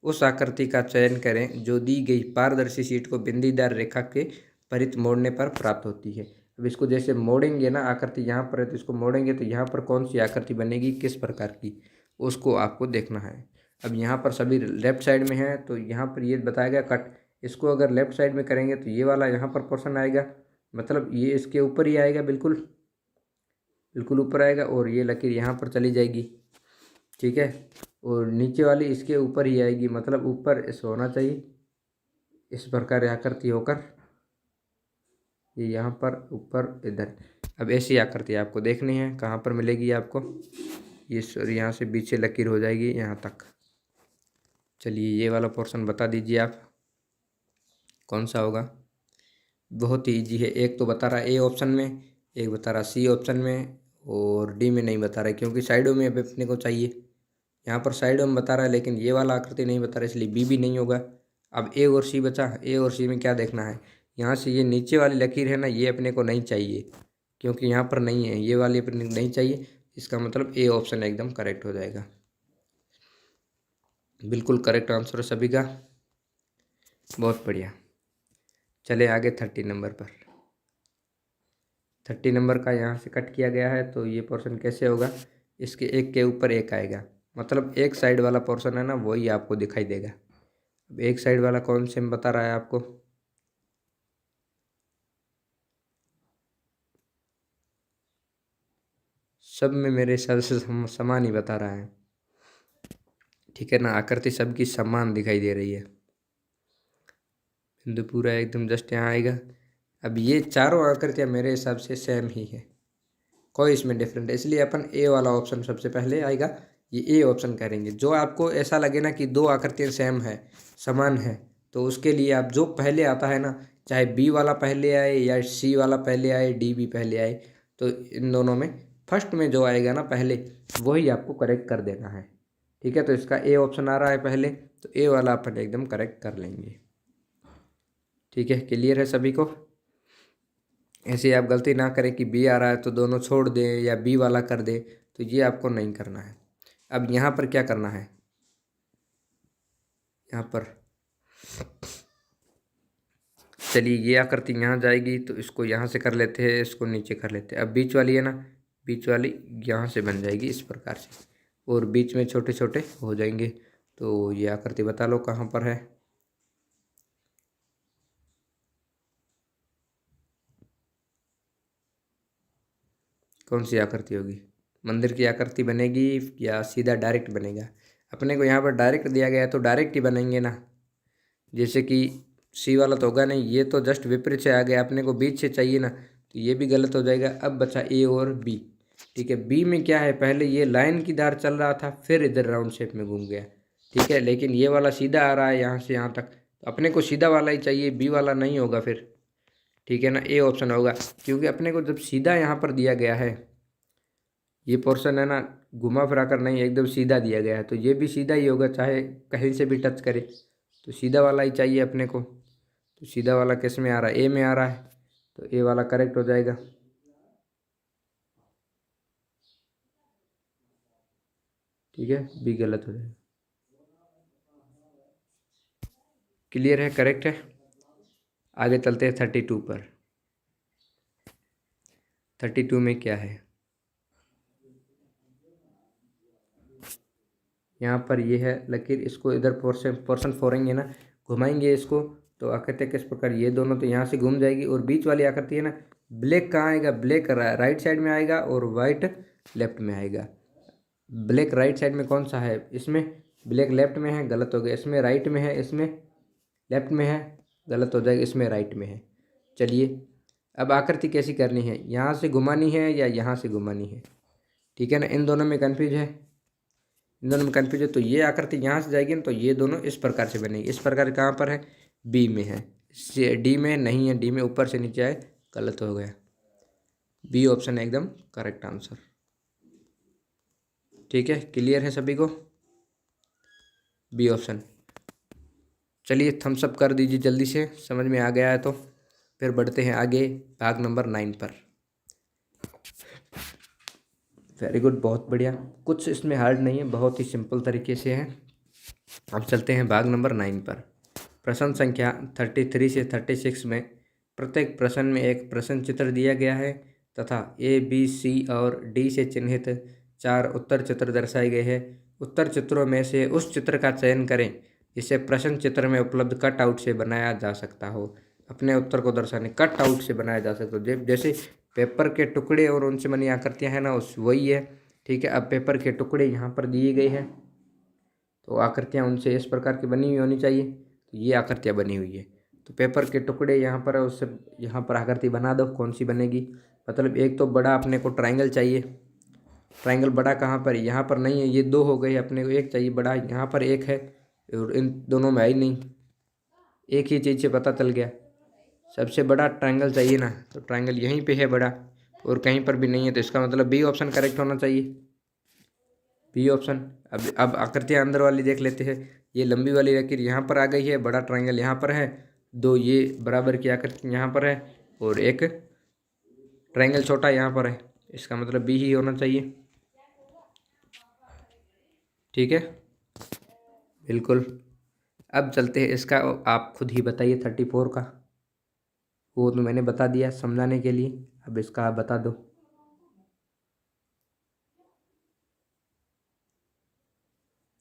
उस आकृति का चयन करें जो दी गई पारदर्शी शीट को बिंदीदार रेखा के परित मोड़ने पर प्राप्त होती है। अब इसको जैसे मोड़ेंगे ना, आकृति यहाँ पर है तो इसको मोड़ेंगे तो यहाँ पर कौन सी आकृति बनेगी, किस प्रकार की, उसको आपको देखना है। अब यहाँ पर सभी लेफ्ट साइड में है, तो यहाँ पर ये बताया गया कट, इसको अगर लेफ्ट साइड में करेंगे तो ये वाला यहाँ पर पोर्शन आएगा, मतलब ये इसके ऊपर ही आएगा, बिल्कुल बिल्कुल ऊपर आएगा, और ये लकीर यहाँ पर चली जाएगी। ठीक है, और नीचे वाली इसके ऊपर ही आएगी, मतलब ऊपर ऐसा होना चाहिए, इस प्रकार आकृति होकर ये यहाँ पर ऊपर इधर। अब ऐसी आकृति आपको देखनी है, कहाँ पर मिलेगी आपको? ये यहाँ से बीच से लकीर हो जाएगी यहाँ तक। चलिए, ये वाला पोर्शन बता दीजिए आप, कौन सा होगा? बहुत ही ईजी है। एक तो बता रहा है ए ऑप्शन में, एक बता रहा सी ऑप्शन में, और डी में नहीं बता रहा है, क्योंकि साइडों में अब अपने को चाहिए। यहाँ पर साइडों में बता रहा है, लेकिन ये वाला आकृति नहीं बता रहा है, इसलिए बी भी नहीं होगा। अब ए और सी बचा। ए और सी में क्या देखना है? यहाँ से ये नीचे वाली लकीर है ना, ये अपने को नहीं चाहिए, क्योंकि यहाँ पर नहीं है, ये वाली अपने को नहीं चाहिए। इसका मतलब ए ऑप्शन एकदम करेक्ट हो जाएगा। बिल्कुल करेक्ट आंसर है सभी का, बहुत बढ़िया। चले आगे 30 नंबर पर। 30 नंबर का यहाँ से कट किया गया है, तो ये पोर्शन कैसे होगा? इसके एक के ऊपर एक आएगा, मतलब एक साइड वाला पोर्शन है ना, वही आपको दिखाई देगा। अब एक साइड वाला कौन से में बता रहा है आपको? सब में मेरे हिसाब से समान ही बता रहा है, ठीक है ना? आकृति सबकी समान दिखाई दे रही है। बिंदु पूरा एकदम जस्ट यहाँ आएगा। अब ये चारों आकृतियाँ मेरे हिसाब से सेम ही है, कोई इसमें डिफरेंट है, इसलिए अपन ए वाला ऑप्शन सबसे पहले आएगा, ये ए ऑप्शन करेंगे। जो आपको ऐसा लगे ना कि दो आकृतियाँ सेम है, समान है, तो उसके लिए आप जो पहले आता है ना, चाहे बी वाला पहले आए या सी वाला पहले आए, डी भी पहले आए, तो इन दोनों में फर्स्ट में जो आएगा ना पहले, वही आपको करेक्ट कर देना है। ठीक है, तो इसका ए ऑप्शन आ रहा है पहले, तो ए वाला अपन एकदम करेक्ट कर लेंगे। ठीक है, क्लियर है सभी को? ऐसे आप गलती ना करें कि बी आ रहा है तो दोनों छोड़ दें या बी वाला कर दें, तो ये आपको नहीं करना है। अब यहाँ पर क्या करना है? यहाँ पर चलिए ये आकृति यहाँ जाएगी तो इसको यहाँ से कर लेते हैं, इसको नीचे कर लेते हैं। अब बीच वाली है ना, बीच वाली यहाँ से बन जाएगी इस प्रकार से, और बीच में छोटे छोटे हो जाएंगे। तो ये आकृति बता लो कहाँ पर है। कौन सी आकृति होगी? मंदिर की आकृति बनेगी या सीधा डायरेक्ट बनेगा? अपने को यहाँ पर डायरेक्ट दिया गया है तो डायरेक्ट ही बनेंगे ना। जैसे कि सी वाला तो होगा नहीं, ये तो जस्ट विपरीत से आ गया, अपने को बीच से चाहिए ना, तो ये भी गलत हो जाएगा। अब बचा ए और बी। ठीक है, बी में क्या है, पहले ये लाइन की धार चल रहा था, फिर इधर राउंड शेप में घूम गया। ठीक है, लेकिन ये वाला सीधा आ रहा है यहाँ से यहाँ तक, तो अपने को सीधा वाला ही चाहिए, बी वाला नहीं होगा फिर। ठीक है ना, ए ऑप्शन होगा, क्योंकि अपने को जब सीधा यहाँ पर दिया गया है, ये पोर्शन है ना, घुमा फिरा कर नहीं, एकदम सीधा दिया गया है, तो ये भी सीधा ही होगा, चाहे कहीं से भी टच करे, तो सीधा वाला ही चाहिए अपने को। तो सीधा वाला किस में आ रहा है? ए में आ रहा है, तो ए वाला करेक्ट हो जाएगा। ठीक है, बी गलत हो जाएगा। क्लियर है, करेक्ट है। आगे चलते हैं 32 पर। 32 में क्या है? यहाँ पर ये है लकीर, इसको इधर पोर्शन फोड़ेंगे ना, घुमाएंगे इसको, तो आकृति किस प्रकार, ये दोनों तो यहाँ से घूम जाएगी, और बीच वाली आकृति है ना, ब्लैक कहाँ आएगा? ब्लैक राइट साइड में आएगा और वाइट लेफ्ट में आएगा। ब्लैक राइट साइड में कौन सा है? इसमें ब्लैक लेफ्ट में है, गलत हो गया। इसमें राइट में है, इसमें लेफ्ट में है, गलत हो जाएगा। इसमें राइट में है। चलिए अब आकृति कैसी करनी है, यहाँ से घुमानी है या यहाँ से घुमानी है? ठीक है ना, इन दोनों में कन्फ्यूज है, इन दोनों में कन्फ्यूज है। तो ये आकृति यहाँ से जाएगी ना, तो ये दोनों इस प्रकार से बनेगी। इस प्रकार कहाँ पर है? बी में है, डी में नहीं है, डी में ऊपर से नीचे आए, गलत हो गया। बी ऑप्शन है एकदम करेक्ट आंसर। ठीक है, क्लियर है सभी को? B option. चलिए थम्स अप कर दीजिए जल्दी से, समझ में आ गया है तो। फिर बढ़ते हैं आगे भाग नंबर 9 पर। वेरी गुड, बहुत बढ़िया। कुछ इसमें हार्ड नहीं है, बहुत ही सिंपल तरीके से है। अब चलते हैं भाग नंबर 9 पर। प्रश्न संख्या 33 से 36 में प्रत्येक प्रश्न में एक प्रश्न चित्र दिया गया है तथा ए बी सी और डी से चिन्हित 4 उत्तर चित्र दर्शाए गए हैं। उत्तर चित्रों में से उस चित्र का चयन करें जिसे प्रश्न चित्र में उपलब्ध कट आउट से बनाया जा सकता हो। अपने उत्तर को दर्शाने कट आउट से बनाया जा सकता हो, जैसे पेपर के टुकड़े और उनसे बनी आकृतियाँ हैं ना, उस वही है। ठीक है, अब पेपर के टुकड़े यहाँ पर दिए गए हैं, तो आकृतियाँ उनसे इस प्रकार की बनी हुई होनी चाहिए। तो ये आकृतियाँ बनी हुई है, तो पेपर के टुकड़े यहाँ पर है, उससे यहाँ पर आकृति बना दो। कौन सी बनेगी? मतलब एक तो बड़ा अपने को ट्रायंगल चाहिए। ट्रायंगल बड़ा कहाँ पर? यहाँ पर नहीं है, ये 2 हो गए, अपने को एक चाहिए बड़ा। यहाँ पर एक है और इन दोनों में है ही नहीं, एक ही चीज़ से पता चल गया। सबसे बड़ा ट्रायंगल चाहिए ना, तो ट्रायंगल यहीं पे है बड़ा, और कहीं पर भी नहीं है, तो इसका मतलब बी ऑप्शन करेक्ट होना चाहिए। B option. अब आकृतियाँ अंदर वाली देख लेते हैं। ये लंबी वाली लकीर यहाँ पर आ गई है, बड़ा ट्रायंगल यहाँ पर है, 2 ये बराबर की आकृति यहाँ पर है, और एक ट्रायंगल छोटा यहाँ पर है। इसका मतलब बी ही होना चाहिए। ठीक है, बिल्कुल। अब चलते हैं इसका, आप खुद ही बताइए 34 का। वो तो मैंने बता दिया समझाने के लिए, अब इसका आप बता दो।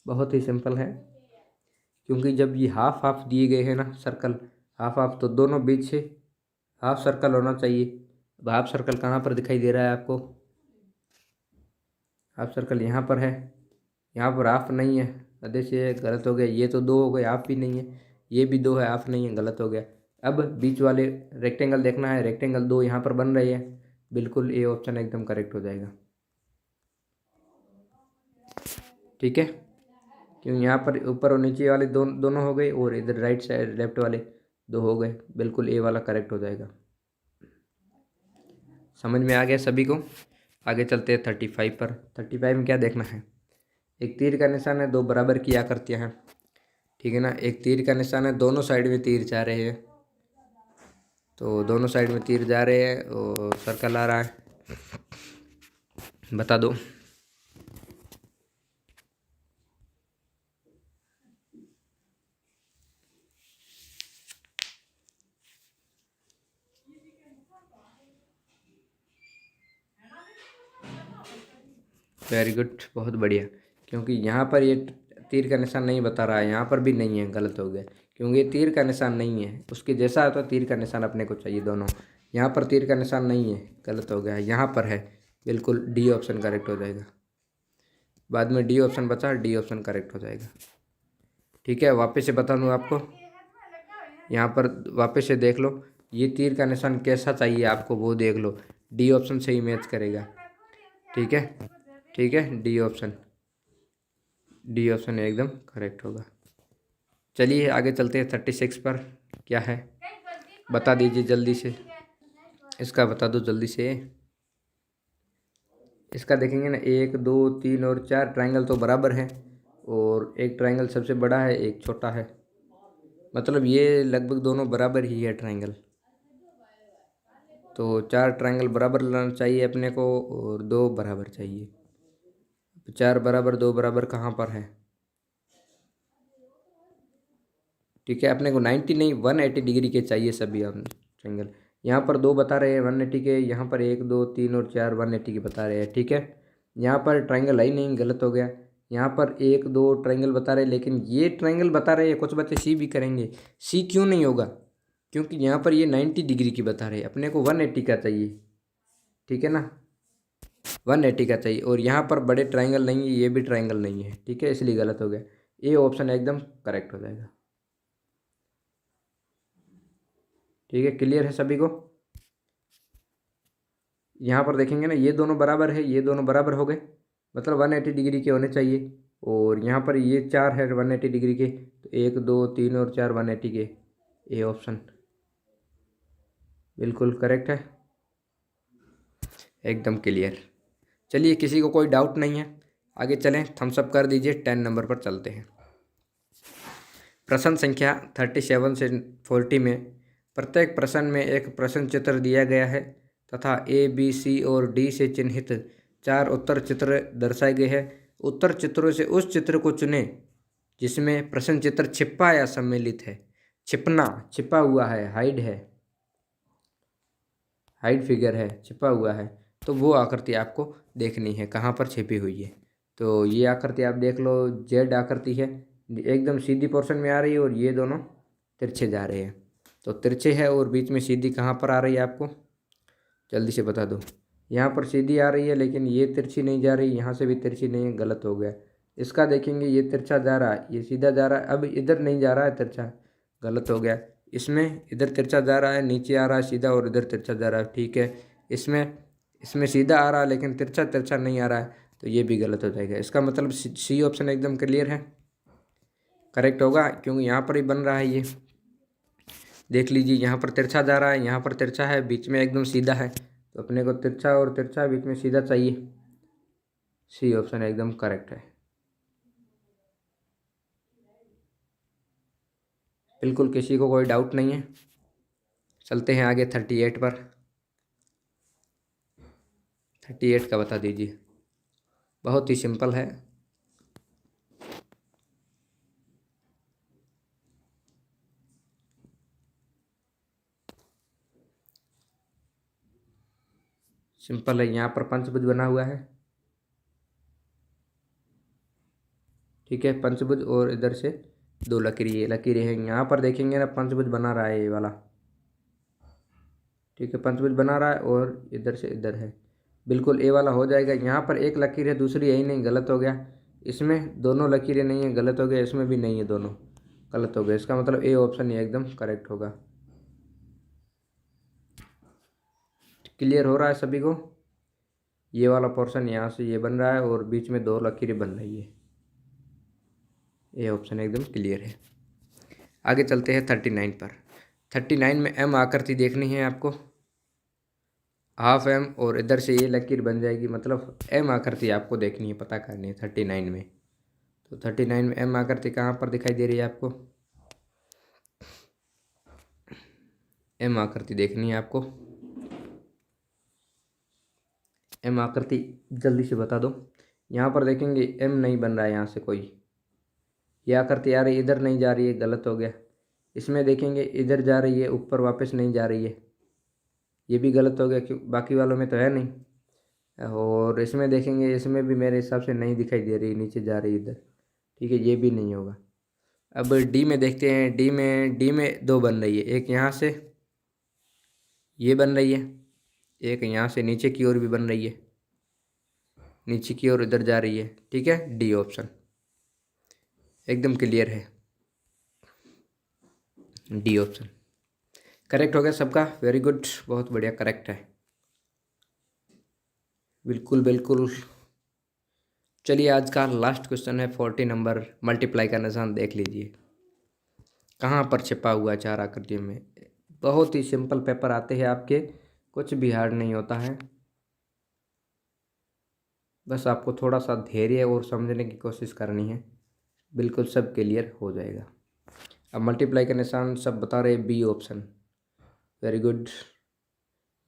बहुत ही सिंपल है, क्योंकि जब ये हाफ हाफ दिए गए हैं ना सर्कल, हाफ हाफ, तो दोनों बीच से हाफ सर्कल होना चाहिए। अब हाफ सर्कल कहाँ पर दिखाई दे रहा है आपको? हाफ सर्कल यहाँ पर है, यहाँ पर हाफ नहीं है, आधे से गलत हो गया। ये तो 2 हो गए, हाफ भी नहीं है। ये भी 2 है, हाफ नहीं है, गलत हो गया। अब बीच वाले रेक्टेंगल देखना है, रेक्टेंगल 2 यहाँ पर बन रही है, बिल्कुल ए ऑप्शन एकदम करेक्ट हो जाएगा। ठीक है, क्यों यहाँ पर ऊपर और नीचे वाले दोनों हो गए, और इधर राइट साइड लेफ्ट वाले 2 हो गए, बिल्कुल ए वाला करेक्ट हो जाएगा। समझ में आ गया सभी को? आगे चलते हैं 35 पर। 35 में क्या देखना है? एक तीर का निशान है, 2 बराबर की आकृतियाँ हैं। ठीक है ना, एक तीर का निशान है, दोनों साइड में तीर जा रहे हैं, तो दोनों साइड में तीर जा रहे हैं और सर्कल आ रहा है, बता दो। वेरी गुड, बहुत बढ़िया। क्योंकि यहाँ पर ये तीर का निशान नहीं बता रहा है, यहाँ पर भी नहीं है, गलत हो गया। क्योंकि ये तीर का निशान नहीं है, उसके जैसा होता तीर का निशान अपने को चाहिए दोनों। यहाँ पर तीर का निशान नहीं है, गलत हो गया। यहाँ पर है, बिल्कुल डी ऑप्शन करेक्ट हो जाएगा। बाद में डी ऑप्शन बचा, डी ऑप्शन करेक्ट हो जाएगा। ठीक है, वापस से बता दूँ आपको, यहाँ पर वापस से देख लो, ये तीर का निशान कैसा चाहिए आपको वो देख लो, डी ऑप्शन से ही मैच करेगा। ठीक है, ठीक है, डी ऑप्शन, डी ऑप्शन एकदम करेक्ट होगा। चलिए आगे चलते हैं 36 पर। क्या है बता दीजिए जल्दी से, इसका बता दो जल्दी से। इसका देखेंगे ना, 1 2 3 और 4 ट्रायंगल तो बराबर हैं, और एक ट्रायंगल सबसे बड़ा है, एक छोटा है। मतलब ये लगभग दोनों बराबर ही है ट्रायंगल। तो 4 ट्रायंगल बराबर लाना चाहिए अपने को, और 2 बराबर चाहिए। 4 बराबर 2 बराबर कहाँ पर है? ठीक है, अपने को 90 नहीं 180 डिग्री के चाहिए सभी हम ट्रायंगल। यहाँ पर 2 बता रहे हैं 180 के, यहाँ पर 1 2 3 और 4 180 के बता रहे हैं। ठीक है, यहाँ पर ट्रायंगल है ही नहीं, गलत हो गया। यहाँ पर 1 2 ट्रायंगल बता रहे हैं, लेकिन ये ट्रायंगल बता रहे हैं, कुछ बच्चे सी भी करेंगे। सी क्यों नहीं होगा? क्योंकि यहाँ पर ये 90 डिग्री की बता रहे हैं, अपने को 180 का चाहिए। ठीक है ना, 180 का चाहिए। और यहाँ पर बड़े ट्रायंगल नहीं है, ये भी ट्रायंगल नहीं है। ठीक है, इसलिए गलत हो गया। ये ऑप्शन एकदम करेक्ट हो जाएगा। ठीक है, क्लियर है सभी को? यहाँ पर देखेंगे ना, ये दोनों बराबर है, ये दोनों बराबर हो गए, मतलब 180 डिग्री के होने चाहिए। और यहाँ पर ये 4 है 180 डिग्री के, तो 1 2 3 और 4 180 के। ए ऑप्शन बिल्कुल करेक्ट है, एकदम क्लियर। चलिए, किसी को कोई डाउट नहीं है, आगे चलें। थम्स अप कर दीजिए, 10 नंबर पर चलते हैं। प्रश्न संख्या 37 से 40 में प्रत्येक प्रश्न में एक प्रश्न चित्र दिया गया है तथा ए बी सी और डी से चिन्हित 4 उत्तर चित्र दर्शाए गए हैं। उत्तर चित्रों से उस चित्र को चुनें जिसमें प्रश्न चित्र छिपा या सम्मिलित है। छिपना, छिपा हुआ है, हाइड है, हाइड फिगर है, छिपा हुआ है, तो वो आकृति आपको देखनी है कहाँ पर छिपी हुई है। तो ये आकृति आप देख लो, जेड आकृति है, एकदम सीधी पोर्शन में आ रही है, और ये दोनों तिरछे जा रहे हैं। तो तिरछे है और बीच में सीधी कहाँ पर आ रही है आपको जल्दी से बता दो। यहाँ पर सीधी आ रही है, लेकिन ये तिरछी नहीं जा रही, यहाँ से भी तिरछी नहीं है, गलत हो गया। इसका देखेंगे, ये तिरछा जा रहा है, ये सीधा जा रहा है, अब इधर नहीं जा रहा है तिरछा, गलत हो गया। इसमें इधर तिरछा जा रहा है, नीचे आ रहा है सीधा, और इधर तिरछा जा रहा है। ठीक है, इसमें इसमें सीधा आ रहा है, लेकिन तिरछा तिरछा नहीं आ रहा है, तो ये भी गलत हो जाएगा। इसका मतलब सी ऑप्शन एकदम क्लियर है, करेक्ट होगा, क्योंकि यहाँ पर ही बन रहा है। ये देख लीजिए, यहाँ पर तिरछा जा रहा है, यहाँ पर तिरछा है, बीच में एकदम सीधा है, तो अपने को तिरछा और तिरछा बीच में सीधा चाहिए। सी ऑप्शन एकदम करेक्ट है, बिल्कुल किसी को कोई डाउट नहीं है। चलते हैं आगे 38 पर। 38 का बता दीजिए, बहुत ही सिंपल है। सिंपल है, यहाँ पर पंचभुज बना हुआ है। ठीक है, पंचभुज, और इधर से 2 लकीरें लकीरें हैं। यहाँ पर देखेंगे ना, पंचभुज बना रहा है ये वाला। ठीक है, पंचभुज बना रहा है, और इधर से इधर है, बिल्कुल ए वाला हो जाएगा। यहाँ पर एक लकीर है, दूसरी यही नहीं, गलत हो गया। इसमें दोनों लकीरें नहीं है, गलत हो गया। इसमें भी नहीं है, दोनों गलत हो गए। इसका मतलब ए ऑप्शन ही एकदम करेक्ट होगा। क्लियर हो रहा है सभी को? ये वाला पोर्शन यहाँ से ये बन रहा है, और बीच में 2 लकीरें बन रही है। ये ऑप्शन एकदम क्लियर है। आगे चलते हैं 39 पर। 39 में एम आकृति देखनी है आपको, हाफ एम, और इधर से ये लकीर बन जाएगी, मतलब एम आकृति आपको देखनी है, पता करनी है 39 में। तो 39 में एम आकृति कहाँ पर दिखाई दे रही है आपको? एम आकृति देखनी है आपको, एम आकृति जल्दी से बता दो। यहाँ पर देखेंगे एम नहीं बन रहा है, यहाँ से कोई ये आकृति आ रही है, इधर नहीं जा रही है, गलत हो गया। इसमें देखेंगे इधर जा रही है, ऊपर वापस नहीं जा रही है, ये भी गलत हो गया, क्यों बाकी वालों में तो है नहीं। और इसमें देखेंगे, इसमें भी मेरे हिसाब से नहीं दिखाई दे रही, नीचे जा रही इधर। ठीक है, ये भी नहीं होगा। अब डी में देखते हैं। डी में दो बन रही है, एक यहाँ से ये बन रही है, एक यहाँ से नीचे की ओर भी बन रही है, नीचे की ओर इधर जा रही है। ठीक है, डी ऑप्शन एकदम क्लियर है, डी ऑप्शन करेक्ट हो गया सबका। वेरी गुड, बहुत बढ़िया, करेक्ट है, बिल्कुल बिल्कुल। चलिए आज का लास्ट क्वेश्चन है 40 नंबर, मल्टीप्लाई का निशान देख लीजिए कहाँ पर छिपा हुआ है चार आकृतियों में। बहुत ही सिंपल पेपर आते हैं आपके, कुछ भी हार्ड नहीं होता है, बस आपको थोड़ा सा धैर्य और समझने की कोशिश करनी है, बिल्कुल सब क्लियर हो जाएगा। अब मल्टीप्लाई का निशान सब बता रहे B option, very good,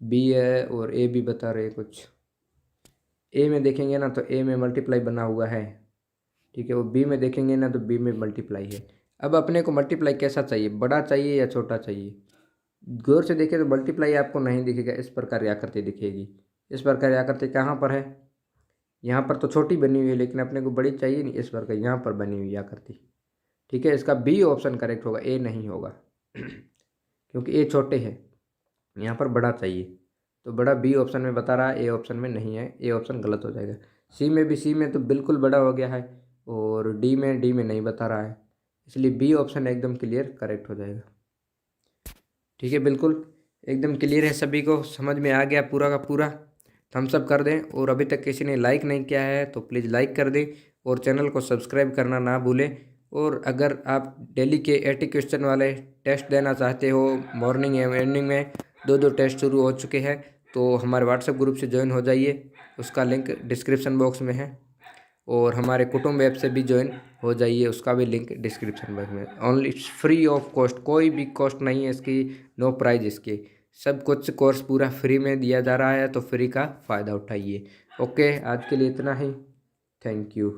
B है। और ए भी बता रहे कुछ, ए में देखेंगे ना तो ए में मल्टीप्लाई बना हुआ है। ठीक है, वो बी में देखेंगे ना तो बी में मल्टीप्लाई है। अब अपने को मल्टीप्लाई कैसा चाहिए, बड़ा चाहिए या छोटा चाहिए? गौर से देखें तो मल्टीप्लाई आपको नहीं दिखेगा, इस प्रकार की आकृति दिखेगी। इस प्रकार की आकृति कहाँ पर है? यहाँ पर तो छोटी बनी हुई है, लेकिन अपने को बड़ी चाहिए नहीं, इस प्रकार यहाँ पर बनी हुई आकृति। ठीक है, इसका बी ऑप्शन करेक्ट होगा, ए नहीं होगा क्योंकि ए छोटे है, यहाँ पर बड़ा चाहिए। तो बड़ा बी ऑप्शन में बता रहा है, ए ऑप्शन में नहीं है, ए ऑप्शन गलत हो जाएगा। सी में तो बिल्कुल बड़ा हो गया है, और डी में नहीं बता रहा है, इसलिए बी ऑप्शन एकदम क्लियर करेक्ट हो जाएगा। ठीक है, बिल्कुल एकदम क्लियर है, सभी को समझ में आ गया पूरा का पूरा। थम्स अप कर दें, और अभी तक किसी ने लाइक नहीं किया है तो प्लीज़ लाइक कर दें, और चैनल को सब्सक्राइब करना ना भूलें। और अगर आप डेली के 80 क्वेश्चन वाले टेस्ट देना चाहते हो, मॉर्निंग एवं इवनिंग में दो टेस्ट शुरू हो चुके हैं, तो हमारे व्हाट्सएप ग्रुप से ज्वाइन हो जाइए, उसका लिंक डिस्क्रिप्शन बॉक्स में है। और हमारे कुटुंब ऐप से भी ज्वाइन हो जाइए, उसका भी लिंक डिस्क्रिप्शन बॉक्स में। ओनली फ्री ऑफ कॉस्ट, कोई भी कॉस्ट नहीं है इसकी, नो प्राइज इसके, सब कुछ कोर्स पूरा फ्री में दिया जा रहा है, तो फ्री का फ़ायदा उठाइए। ओके, आज के लिए इतना ही, थैंक यू।